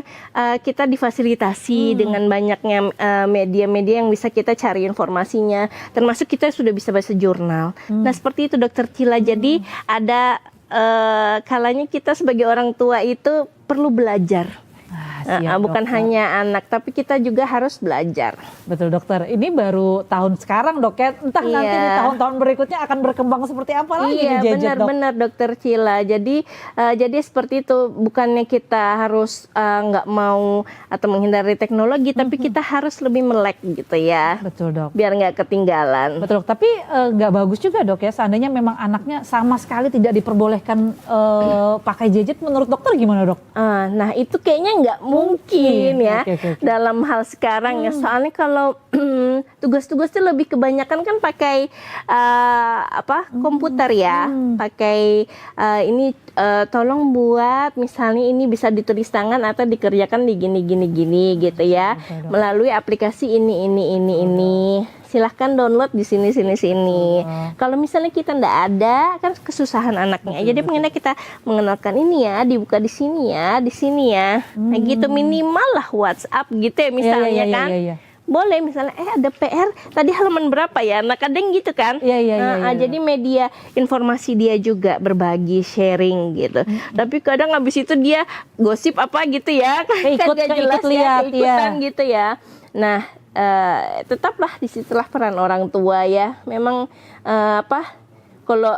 kita difasilitasi dengan banyaknya media-media yang bisa kita cari informasinya. Termasuk kita sudah bisa baca jurnal. Nah seperti itu Dokter Cila. Jadi ada kalanya kita sebagai orang tua itu perlu belajar. Siap, Bukan Dokter. hanya anak, tapi kita juga harus belajar. Betul Dokter. Ini baru tahun sekarang Dok ya. Entah nanti di Iya. tahun-tahun berikutnya akan berkembang seperti apa lagi Iya di gadget Dok. benar-benar Dokter Cila. Jadi seperti itu, bukannya kita harus nggak mau atau menghindari teknologi, tapi kita harus lebih melek gitu ya, Betul Dok. biar nggak ketinggalan. Betul, tapi nggak bagus juga Dok ya. Seandainya memang anaknya sama sekali tidak diperbolehkan pakai gadget, menurut dokter gimana Dok? Nah itu kayaknya nggak mungkin ya Oke. dalam hal sekarang ya. Soalnya kalau tugas-tugas itu lebih kebanyakan kan pakai komputer ya, pakai ini tolong buat misalnya ini bisa ditulis tangan atau dikerjakan di gini gitu ya, melalui aplikasi ini. Silahkan download di sini. Kalau misalnya kita ndak ada, kan kesusahan anaknya. Jadi pengennya kita mengenalkan ini ya, dibuka di sini ya. Nah gitu, minimal lah WhatsApp gitu ya misalnya kan. Iya. Boleh misalnya ada PR tadi halaman berapa ya. Nah kadang gitu kan. Iya. Jadi media informasi dia juga berbagi, sharing gitu. Tapi kadang habis itu dia gosip apa gitu ya. Keikut lihat, keikutan gitu ya. Nah tetaplah disitulah peran orang tua ya. Memang kalau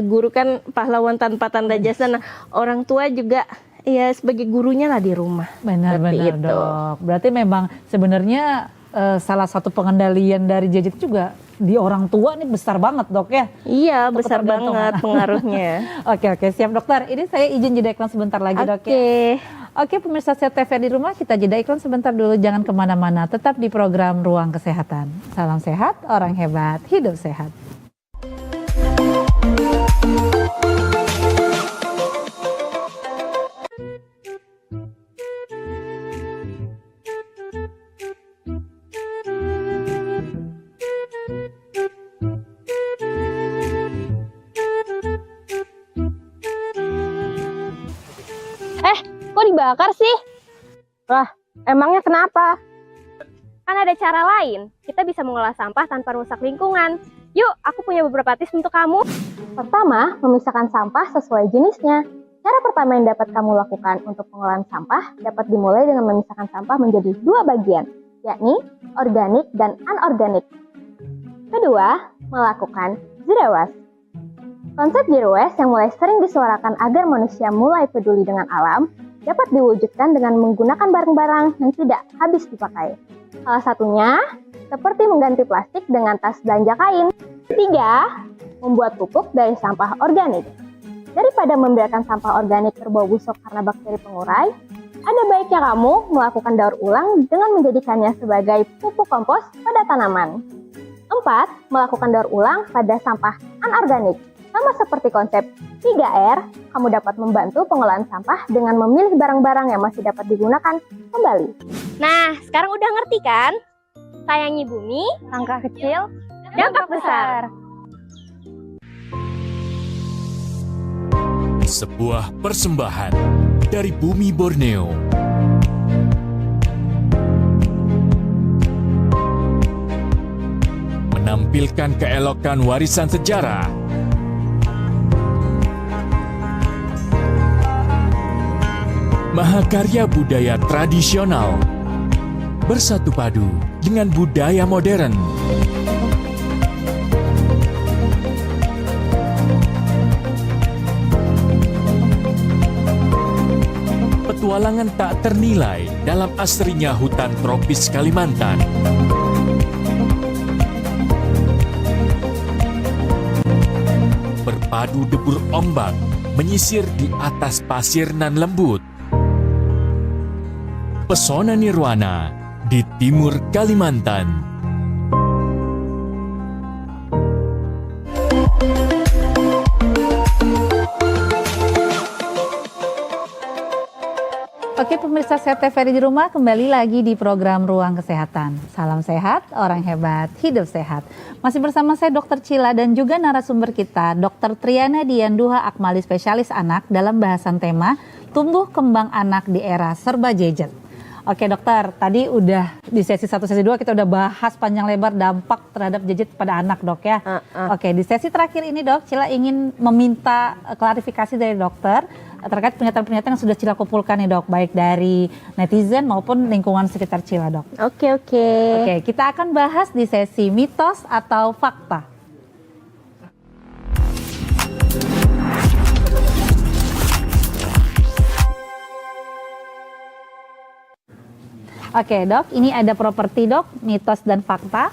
guru kan pahlawan tanpa tanda jasa. Nah orang tua juga ya sebagai gurunya lah di rumah. Benar-benar Dok. Berarti memang sebenarnya salah satu pengendalian dari gadget juga di orang tua nih besar banget Dok ya. Iya besar Ketergantungan. banget pengaruhnya. Oke siap Dokter. Ini saya izin jeda iklan sebentar lagi Dok ya. Oke. Oke, pemirsa CTV di rumah, kita jeda iklan sebentar dulu. Jangan kemana-mana, tetap di program Ruang Kesehatan. Salam sehat, orang hebat, hidup sehat. Kok dibakar sih? Wah, emangnya kenapa? Kan ada cara lain. Kita bisa mengolah sampah tanpa merusak lingkungan. Yuk, aku punya beberapa tips untuk kamu. Pertama, memisahkan sampah sesuai jenisnya. Cara pertama yang dapat kamu lakukan untuk pengolahan sampah dapat dimulai dengan memisahkan sampah menjadi 2 bagian, yakni organik dan anorganik. Kedua, melakukan zero waste. Konsep zero waste yang mulai sering disuarakan agar manusia mulai peduli dengan alam dapat diwujudkan dengan menggunakan barang-barang yang tidak habis dipakai. Salah satunya, seperti mengganti plastik dengan tas belanja kain. Ketiga, membuat pupuk dari sampah organik. Daripada membiarkan sampah organik berbau busuk karena bakteri pengurai, ada baiknya kamu melakukan daur ulang dengan menjadikannya sebagai pupuk kompos pada tanaman. 4. Melakukan daur ulang pada sampah anorganik. Sama seperti konsep 3R, kamu dapat membantu pengolahan sampah dengan memilih barang-barang yang masih dapat digunakan kembali. Nah, sekarang udah ngerti kan? Sayangi bumi, langkah kecil, dampak besar. Sebuah persembahan dari bumi Borneo. Menampilkan keelokan warisan sejarah. Mahakarya budaya tradisional bersatu padu dengan budaya modern. Petualangan tak ternilai dalam asrinya hutan tropis Kalimantan. Berpadu debur ombak menyisir di atas pasir nan lembut. Pesona nirwana di timur Kalimantan. Oke, pemirsa CTV di rumah, kembali lagi di program Ruang Kesehatan. Salam sehat, orang hebat, hidup sehat. Masih bersama saya Dr. Cila dan juga narasumber kita, Dr. Triana Dianduha Akmali, spesialis anak dalam bahasan tema tumbuh kembang anak di era serba gadget. Oke dokter, tadi udah di sesi 1, sesi 2 kita udah bahas panjang lebar dampak terhadap gadget pada anak dok ya. Oke, di sesi terakhir ini dok, Cila ingin meminta klarifikasi dari dokter terkait pernyataan-pernyataan yang sudah Cila kumpulkan nih dok, baik dari netizen maupun lingkungan sekitar Cila dok. Oke. Oke, kita akan bahas di sesi mitos atau fakta. Oke dok, ini ada properti dok, mitos dan fakta.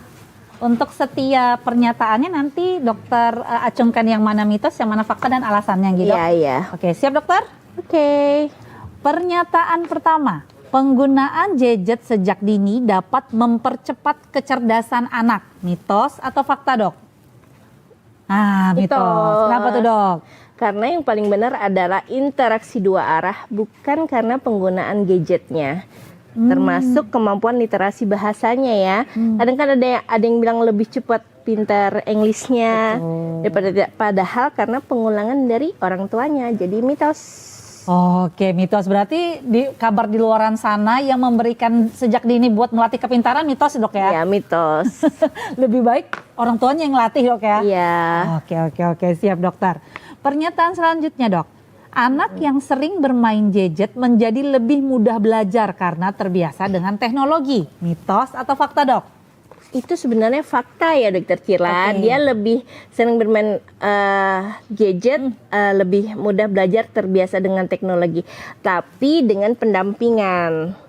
Untuk setiap pernyataannya nanti dokter acungkan yang mana mitos, yang mana fakta dan alasannya gitu. Iya. Oke, siap dokter? Oke. Pernyataan pertama, penggunaan gadget sejak dini dapat mempercepat kecerdasan anak. Mitos atau fakta dok? Mitos. Kenapa tuh dok? Karena yang paling benar adalah interaksi 2 arah, bukan karena penggunaan gadgetnya. Termasuk kemampuan literasi bahasanya ya. Kadang kan ada yang bilang lebih cepat pintar Englishnya daripada padahal karena pengulangan dari orang tuanya. Jadi mitos. Oke, mitos berarti kabar di luaran sana yang memberikan sejak dini buat melatih kepintaran mitos dok ya? Ya mitos. Lebih baik orang tuanya yang ngelatih dok ya? Iya. Oke, siap dokter. Pernyataan selanjutnya dok. Anak yang sering bermain gadget menjadi lebih mudah belajar karena terbiasa dengan teknologi. Mitos atau fakta dok? Itu sebenarnya fakta ya dokter Cila. Dia lebih sering bermain gadget, lebih mudah belajar, terbiasa dengan teknologi. Tapi dengan pendampingan.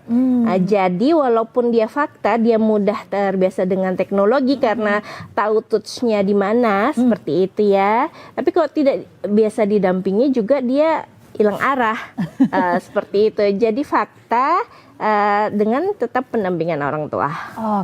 Jadi walaupun dia fakta, dia mudah terbiasa dengan teknologi karena tahu touch-nya di mana, seperti itu ya. Tapi kalau tidak biasa didampingi juga dia hilang arah. Seperti itu. Jadi fakta dengan tetap pendampingan orang tua.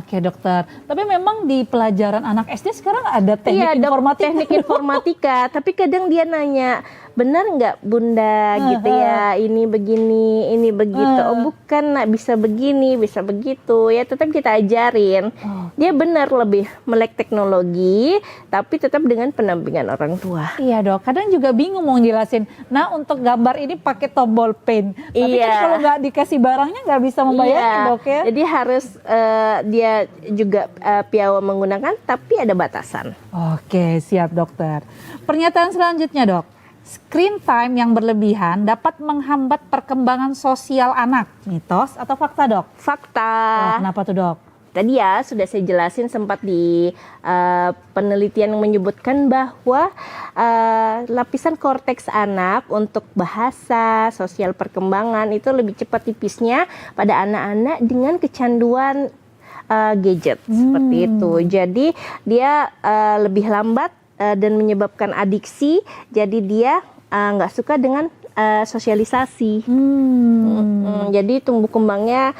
Oke dokter, tapi memang di pelajaran anak SD sekarang ada teknik informatika. Teknik informatika, tapi kadang dia nanya, benar nggak bunda gitu ya, ini begini, ini begitu. Oh bukan nak, bisa begini, bisa begitu. Ya tetap kita ajarin. Dia benar lebih melek teknologi, tapi tetap dengan pendampingan orang tua. Iya dok, kadang juga bingung mau jelasin. Nah untuk gambar ini pakai tombol pen, tapi kan kalau nggak dikasih barangnya nggak bisa membayangin dok ya. Jadi harus dia juga piawai menggunakan, tapi ada batasan. Oke, siap dokter. Pernyataan selanjutnya dok. Screen time yang berlebihan dapat menghambat perkembangan sosial anak. Mitos atau fakta dok? Fakta. Oh, kenapa tuh dok? Tadi ya sudah saya jelasin sempat di penelitian yang menyebutkan bahwa lapisan korteks anak untuk bahasa, sosial perkembangan itu lebih cepat tipisnya pada anak-anak dengan kecanduan gadget seperti itu. Jadi dia lebih lambat dan menyebabkan adiksi. Jadi dia nggak suka dengan sosialisasi. Jadi tumbuh kembangnya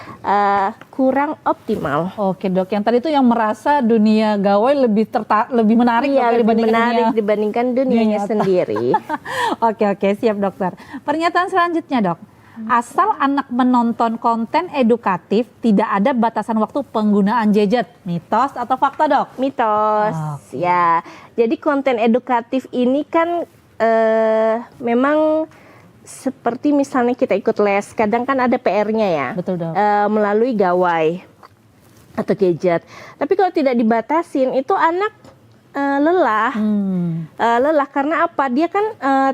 kurang optimal. Oke dok, yang tadi itu yang merasa dunia gawai lebih menarik dibandingkan dunianya sendiri. Oke, siap dokter. Pernyataan selanjutnya dok. Asal anak menonton konten edukatif, tidak ada batasan waktu penggunaan gadget. Mitos atau fakta dok? Mitos, ya. Jadi konten edukatif ini kan memang seperti misalnya kita ikut les, kadang kan ada PR-nya ya. Betul dok. Melalui gawai atau gadget. Tapi kalau tidak dibatasin, itu anak lelah. Lelah karena apa? Dia kan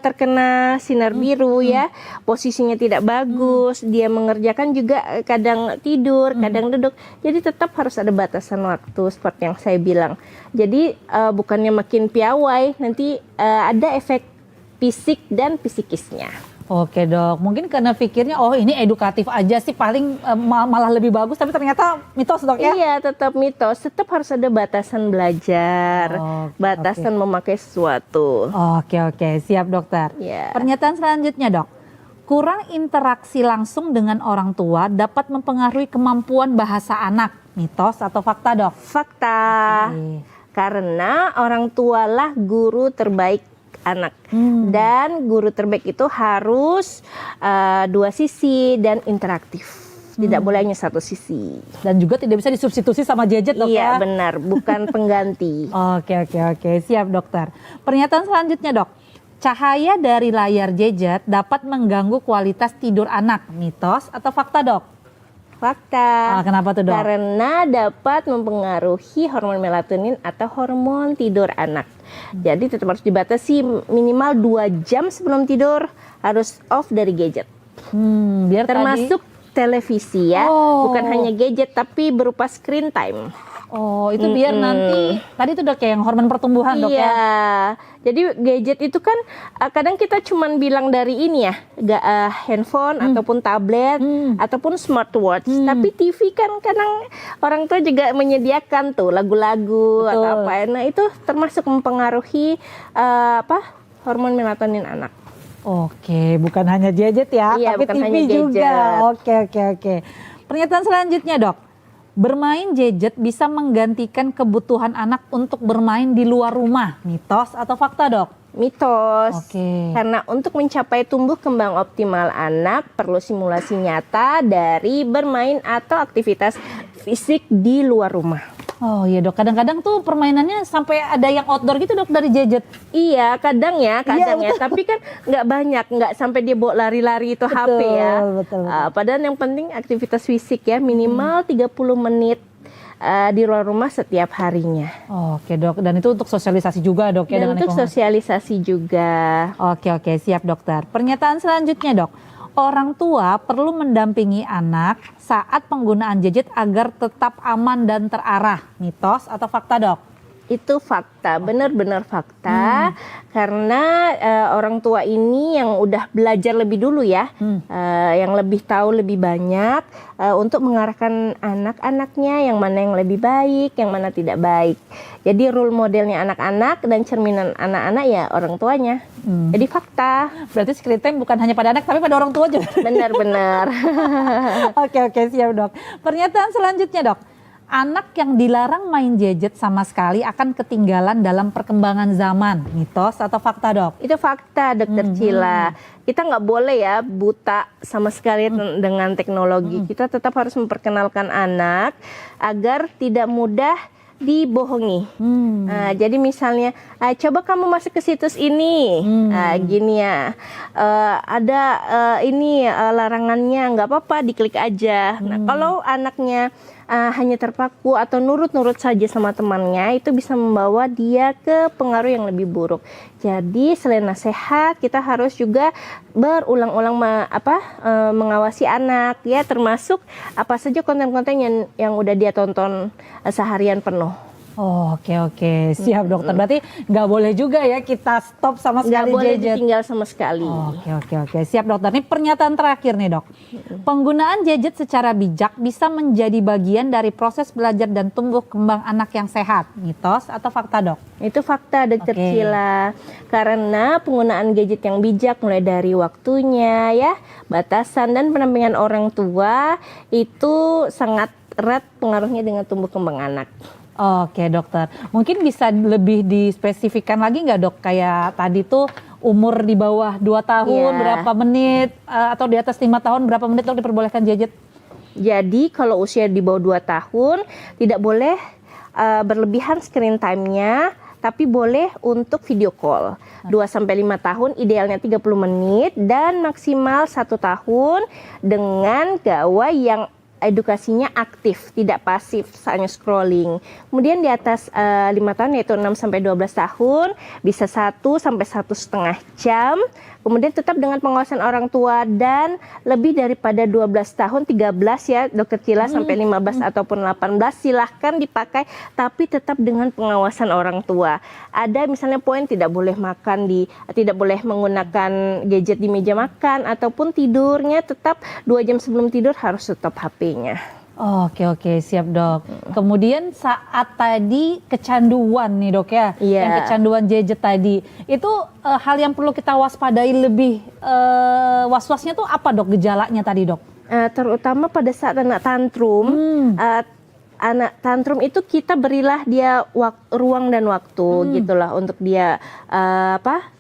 terkena sinar biru ya, posisinya tidak bagus, dia mengerjakan juga kadang tidur, kadang duduk. Jadi tetap harus ada batasan waktu seperti yang saya bilang. Jadi bukannya makin piawai, nanti ada efek fisik dan psikisnya. Oke dok, mungkin karena pikirnya oh ini edukatif aja sih paling malah lebih bagus, tapi ternyata mitos dok ya? Iya tetap mitos, tetap harus ada batasan belajar, batasan memakai sesuatu. Oke, siap dokter. Pernyataan selanjutnya dok, kurang interaksi langsung dengan orang tua dapat mempengaruhi kemampuan bahasa anak. Mitos atau fakta dok? Fakta, karena orang tualah guru terbaik anak. Dan guru terbaik itu harus dua sisi dan interaktif. Tidak boleh hanya satu sisi. Dan juga tidak bisa disubstitusi sama gadget dok ya? Iya benar, bukan pengganti. Oke, siap dokter. Pernyataan selanjutnya dok. Cahaya dari layar gadget dapat mengganggu kualitas tidur anak. Mitos atau fakta dok? Fakta. Kenapa tuh dok? Karena dapat mempengaruhi hormon melatonin atau hormon tidur anak. Jadi tetap harus dibatasi, minimal 2 jam sebelum tidur harus off dari gadget. Biar termasuk televisi ya, bukan hanya gadget tapi berupa screen time. Itu biar nanti tadi itu udah kayak yang hormon pertumbuhan dok ya. Iya. Jadi gadget itu kan kadang kita cuman bilang dari ini ya, handphone ataupun tablet ataupun smartwatch. Tapi TV kan kadang orang tua juga menyediakan tuh lagu-lagu atau apa. Nah itu termasuk mempengaruhi hormon melatonin anak. Oke, bukan hanya gadget ya, iya, tapi bukan TV hanya juga. Gadget. Oke. Pernyataan selanjutnya dok. Bermain gadget bisa menggantikan kebutuhan anak untuk bermain di luar rumah. Mitos atau fakta dok? Mitos. Karena untuk mencapai tumbuh kembang optimal anak perlu simulasi nyata dari bermain atau aktivitas fisik di luar rumah. Oh iya dok, kadang-kadang tuh permainannya sampai ada yang outdoor gitu dok dari gadget. Iya, kadang ya. Tapi kan nggak banyak, nggak sampai dia bawa lari-lari itu HP ya. Betul. Padahal yang penting aktivitas fisik ya, minimal 30 menit di luar rumah setiap harinya. Oke dok, dan itu untuk sosialisasi juga dok ya? Dan untuk sosialisasi juga. Oke, siap dokter. Pernyataan selanjutnya dok. Orang tua perlu mendampingi anak saat penggunaan gadget agar tetap aman dan terarah. Mitos atau fakta dok? Itu fakta, benar-benar fakta. Karena orang tua ini yang udah belajar lebih dulu ya, yang lebih tahu lebih banyak untuk mengarahkan anak-anaknya yang mana yang lebih baik, yang mana tidak baik. Jadi role modelnya anak-anak dan cerminan anak-anak ya orang tuanya. Jadi fakta. Berarti screen time bukan hanya pada anak tapi pada orang tua juga. Benar-benar. Oke, siap dok. Pernyataan selanjutnya dok. Anak yang dilarang main gadget sama sekali akan ketinggalan dalam perkembangan zaman. Mitos atau fakta dok? Itu fakta, Dokter Cila. Kita nggak boleh ya buta sama sekali dengan teknologi. Kita tetap harus memperkenalkan anak agar tidak mudah dibohongi. Jadi misalnya, coba kamu masuk ke situs ini, gini ya, ada ini larangannya, nggak apa-apa, diklik aja. Nah, kalau anaknya hanya terpaku atau nurut-nurut saja sama temannya, itu bisa membawa dia ke pengaruh yang lebih buruk. Jadi selain nasihat, kita harus juga berulang-ulang mengawasi anak, ya, termasuk apa saja konten-konten yang udah dia tonton seharian penuh. Oh, oke, siap dokter. Berarti nggak boleh juga ya kita stop sama sekali gadget. Nggak boleh ditinggal sama sekali. Oke, siap dokter. Ini pernyataan terakhir nih dok. Penggunaan gadget secara bijak bisa menjadi bagian dari proses belajar dan tumbuh kembang anak yang sehat. Mitos atau fakta dok? Itu fakta, Dokter Cila. Karena penggunaan gadget yang bijak mulai dari waktunya ya, batasan dan pendampingan orang tua itu sangat erat pengaruhnya dengan tumbuh kembang anak. Oke dokter, mungkin bisa lebih dispesifikkan lagi nggak dok? Kayak tadi tuh umur di bawah 2 tahun berapa menit, atau di atas 5 tahun berapa menit dok diperbolehkan gadget? Jadi kalau usia di bawah 2 tahun tidak boleh berlebihan screen time-nya, tapi boleh untuk video call. 2-5 tahun idealnya 30 menit dan maksimal 1 tahun dengan gawai yang edukasinya aktif, tidak pasif, hanya scrolling. Kemudian di atas 5 tahun yaitu 6-12 tahun bisa 1-1,5 jam. Kemudian tetap dengan pengawasan orang tua dan lebih daripada 12 tahun, 13 ya Dokter Cila sampai 15 ataupun 18 silahkan dipakai tapi tetap dengan pengawasan orang tua. Ada misalnya poin tidak boleh tidak boleh menggunakan gadget di meja makan ataupun tidurnya tetap 2 jam sebelum tidur harus stop HP-nya. Oke, siap dok. Kemudian saat tadi kecanduan nih dok ya, yang kecanduan gadget tadi, itu hal yang perlu kita waspadai lebih, was-wasnya tuh apa dok gejalanya tadi dok? Terutama pada saat anak tantrum, anak tantrum itu kita berilah dia ruang dan waktu gitulah untuk dia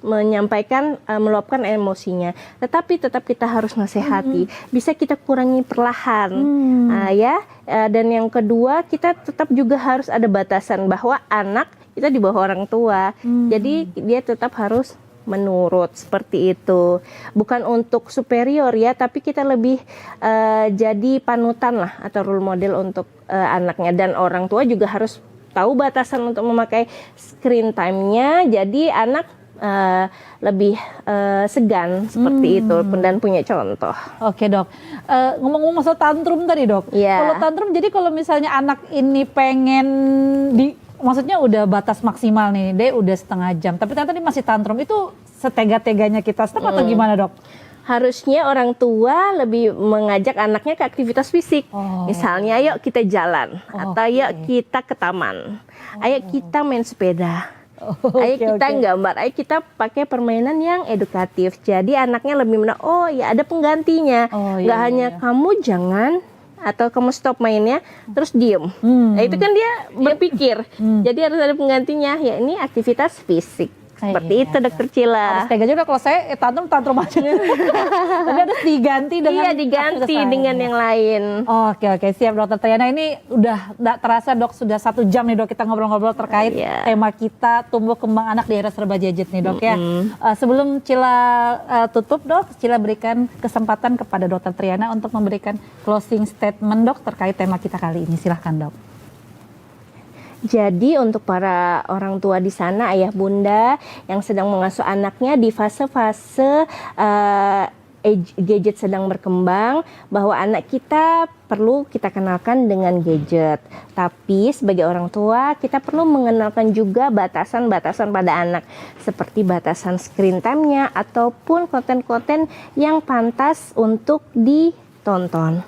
menyampaikan, meluapkan emosinya. Tetapi tetap kita harus nasihati. Bisa kita kurangi perlahan, dan yang kedua kita tetap juga harus ada batasan bahwa anak kita di bawah orang tua. Jadi dia tetap harus menurut seperti itu, bukan untuk superior ya, tapi kita lebih jadi panutan lah atau role model untuk anaknya, dan orang tua juga harus tahu batasan untuk memakai screen time-nya, jadi anak lebih segan seperti itu dan punya contoh. Oke dok, ngomong-ngomong soal tantrum tadi dok, kalau tantrum jadi kalau misalnya anak ini pengen maksudnya udah batas maksimal nih, dia udah setengah jam, tapi ternyata dia masih tantrum, itu setega-teganya kita stop atau gimana dok? Harusnya orang tua lebih mengajak anaknya ke aktivitas fisik. Misalnya yuk kita jalan, atau yuk kita ke taman, ayo kita main sepeda, ayo kita gambar, ayo kita pakai permainan yang edukatif. Jadi anaknya lebih ada penggantinya, nggak hanya kamu jangan atau kamu stop mainnya terus diem. Nah, itu kan dia berpikir. Jadi harus ada penggantinya, ya ini aktivitas fisik. Seperti itu Dokter Cila. Harus tega juga kalau saya tantrum aja. Tapi harus diganti dengan diganti dengan yang lain. Oke, siap Dokter Triana. Ini udah gak terasa dok, sudah 1 jam nih dok kita ngobrol-ngobrol terkait tema kita tumbuh kembang anak di era serba gadget nih dok ya. Sebelum Cila tutup dok, Cila berikan kesempatan kepada Dokter Triana untuk memberikan closing statement dok terkait tema kita kali ini. Silahkan dok. Jadi untuk para orang tua di sana, ayah bunda yang sedang mengasuh anaknya di fase-fase gadget sedang berkembang, bahwa anak kita perlu kita kenalkan dengan gadget. Tapi sebagai orang tua, kita perlu mengenalkan juga batasan-batasan pada anak, seperti batasan screen time-nya ataupun konten-konten yang pantas untuk ditonton.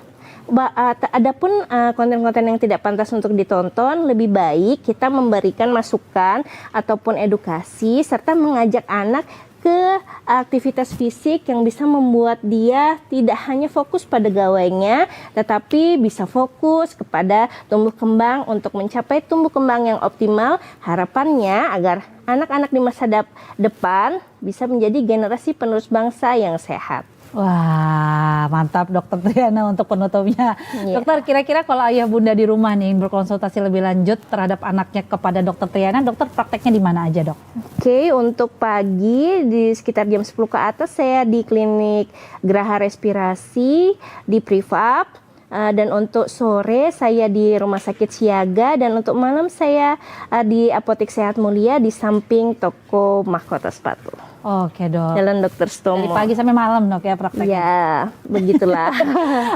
Adapun konten-konten yang tidak pantas untuk ditonton, lebih baik kita memberikan masukan ataupun edukasi serta mengajak anak ke aktivitas fisik yang bisa membuat dia tidak hanya fokus pada gawainya, tetapi bisa fokus kepada tumbuh kembang untuk mencapai tumbuh kembang yang optimal. Harapannya agar anak-anak di masa depan bisa menjadi generasi penerus bangsa yang sehat. Wah, mantap Dokter Triana untuk penutupnya. Iya. Dokter, kira-kira kalau ayah bunda di rumah nih berkonsultasi lebih lanjut terhadap anaknya kepada Dokter Triana, dokter prakteknya di mana aja, Dok? Oke, untuk pagi di sekitar jam 10 ke atas saya di klinik Geraha Respirasi di Privap. Dan untuk sore saya di Rumah Sakit Siaga, dan untuk malam saya di Apotek Sehat Mulia di samping toko mahkota sepatu. Oke, Dok. Jalan Dr. Stomo. Dari pagi sampai malam, Dok, ya prakteknya. Ya, begitulah.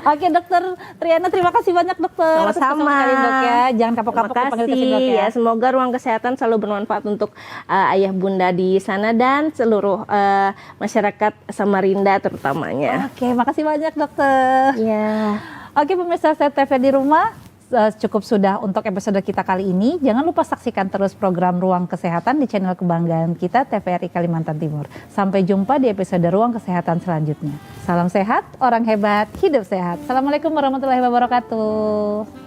Oke, Dokter Triana, terima kasih banyak, Dokter. Atas Sama-sama. kesempatan kali, Dok, ya. Jangan kapok-kapok Terima panggil ke kasih sini, Dok, ya. ya. Semoga ruang kesehatan selalu bermanfaat untuk ayah bunda di sana dan seluruh masyarakat Samarinda terutamanya. Oke, makasih banyak, Dokter. Ya. Oke, pemirsa Set TV di rumah, cukup sudah untuk episode kita kali ini. Jangan lupa saksikan terus program Ruang Kesehatan di channel kebanggaan kita TVRI Kalimantan Timur. Sampai jumpa di episode Ruang Kesehatan selanjutnya. Salam sehat, orang hebat, hidup sehat. Assalamualaikum warahmatullahi wabarakatuh.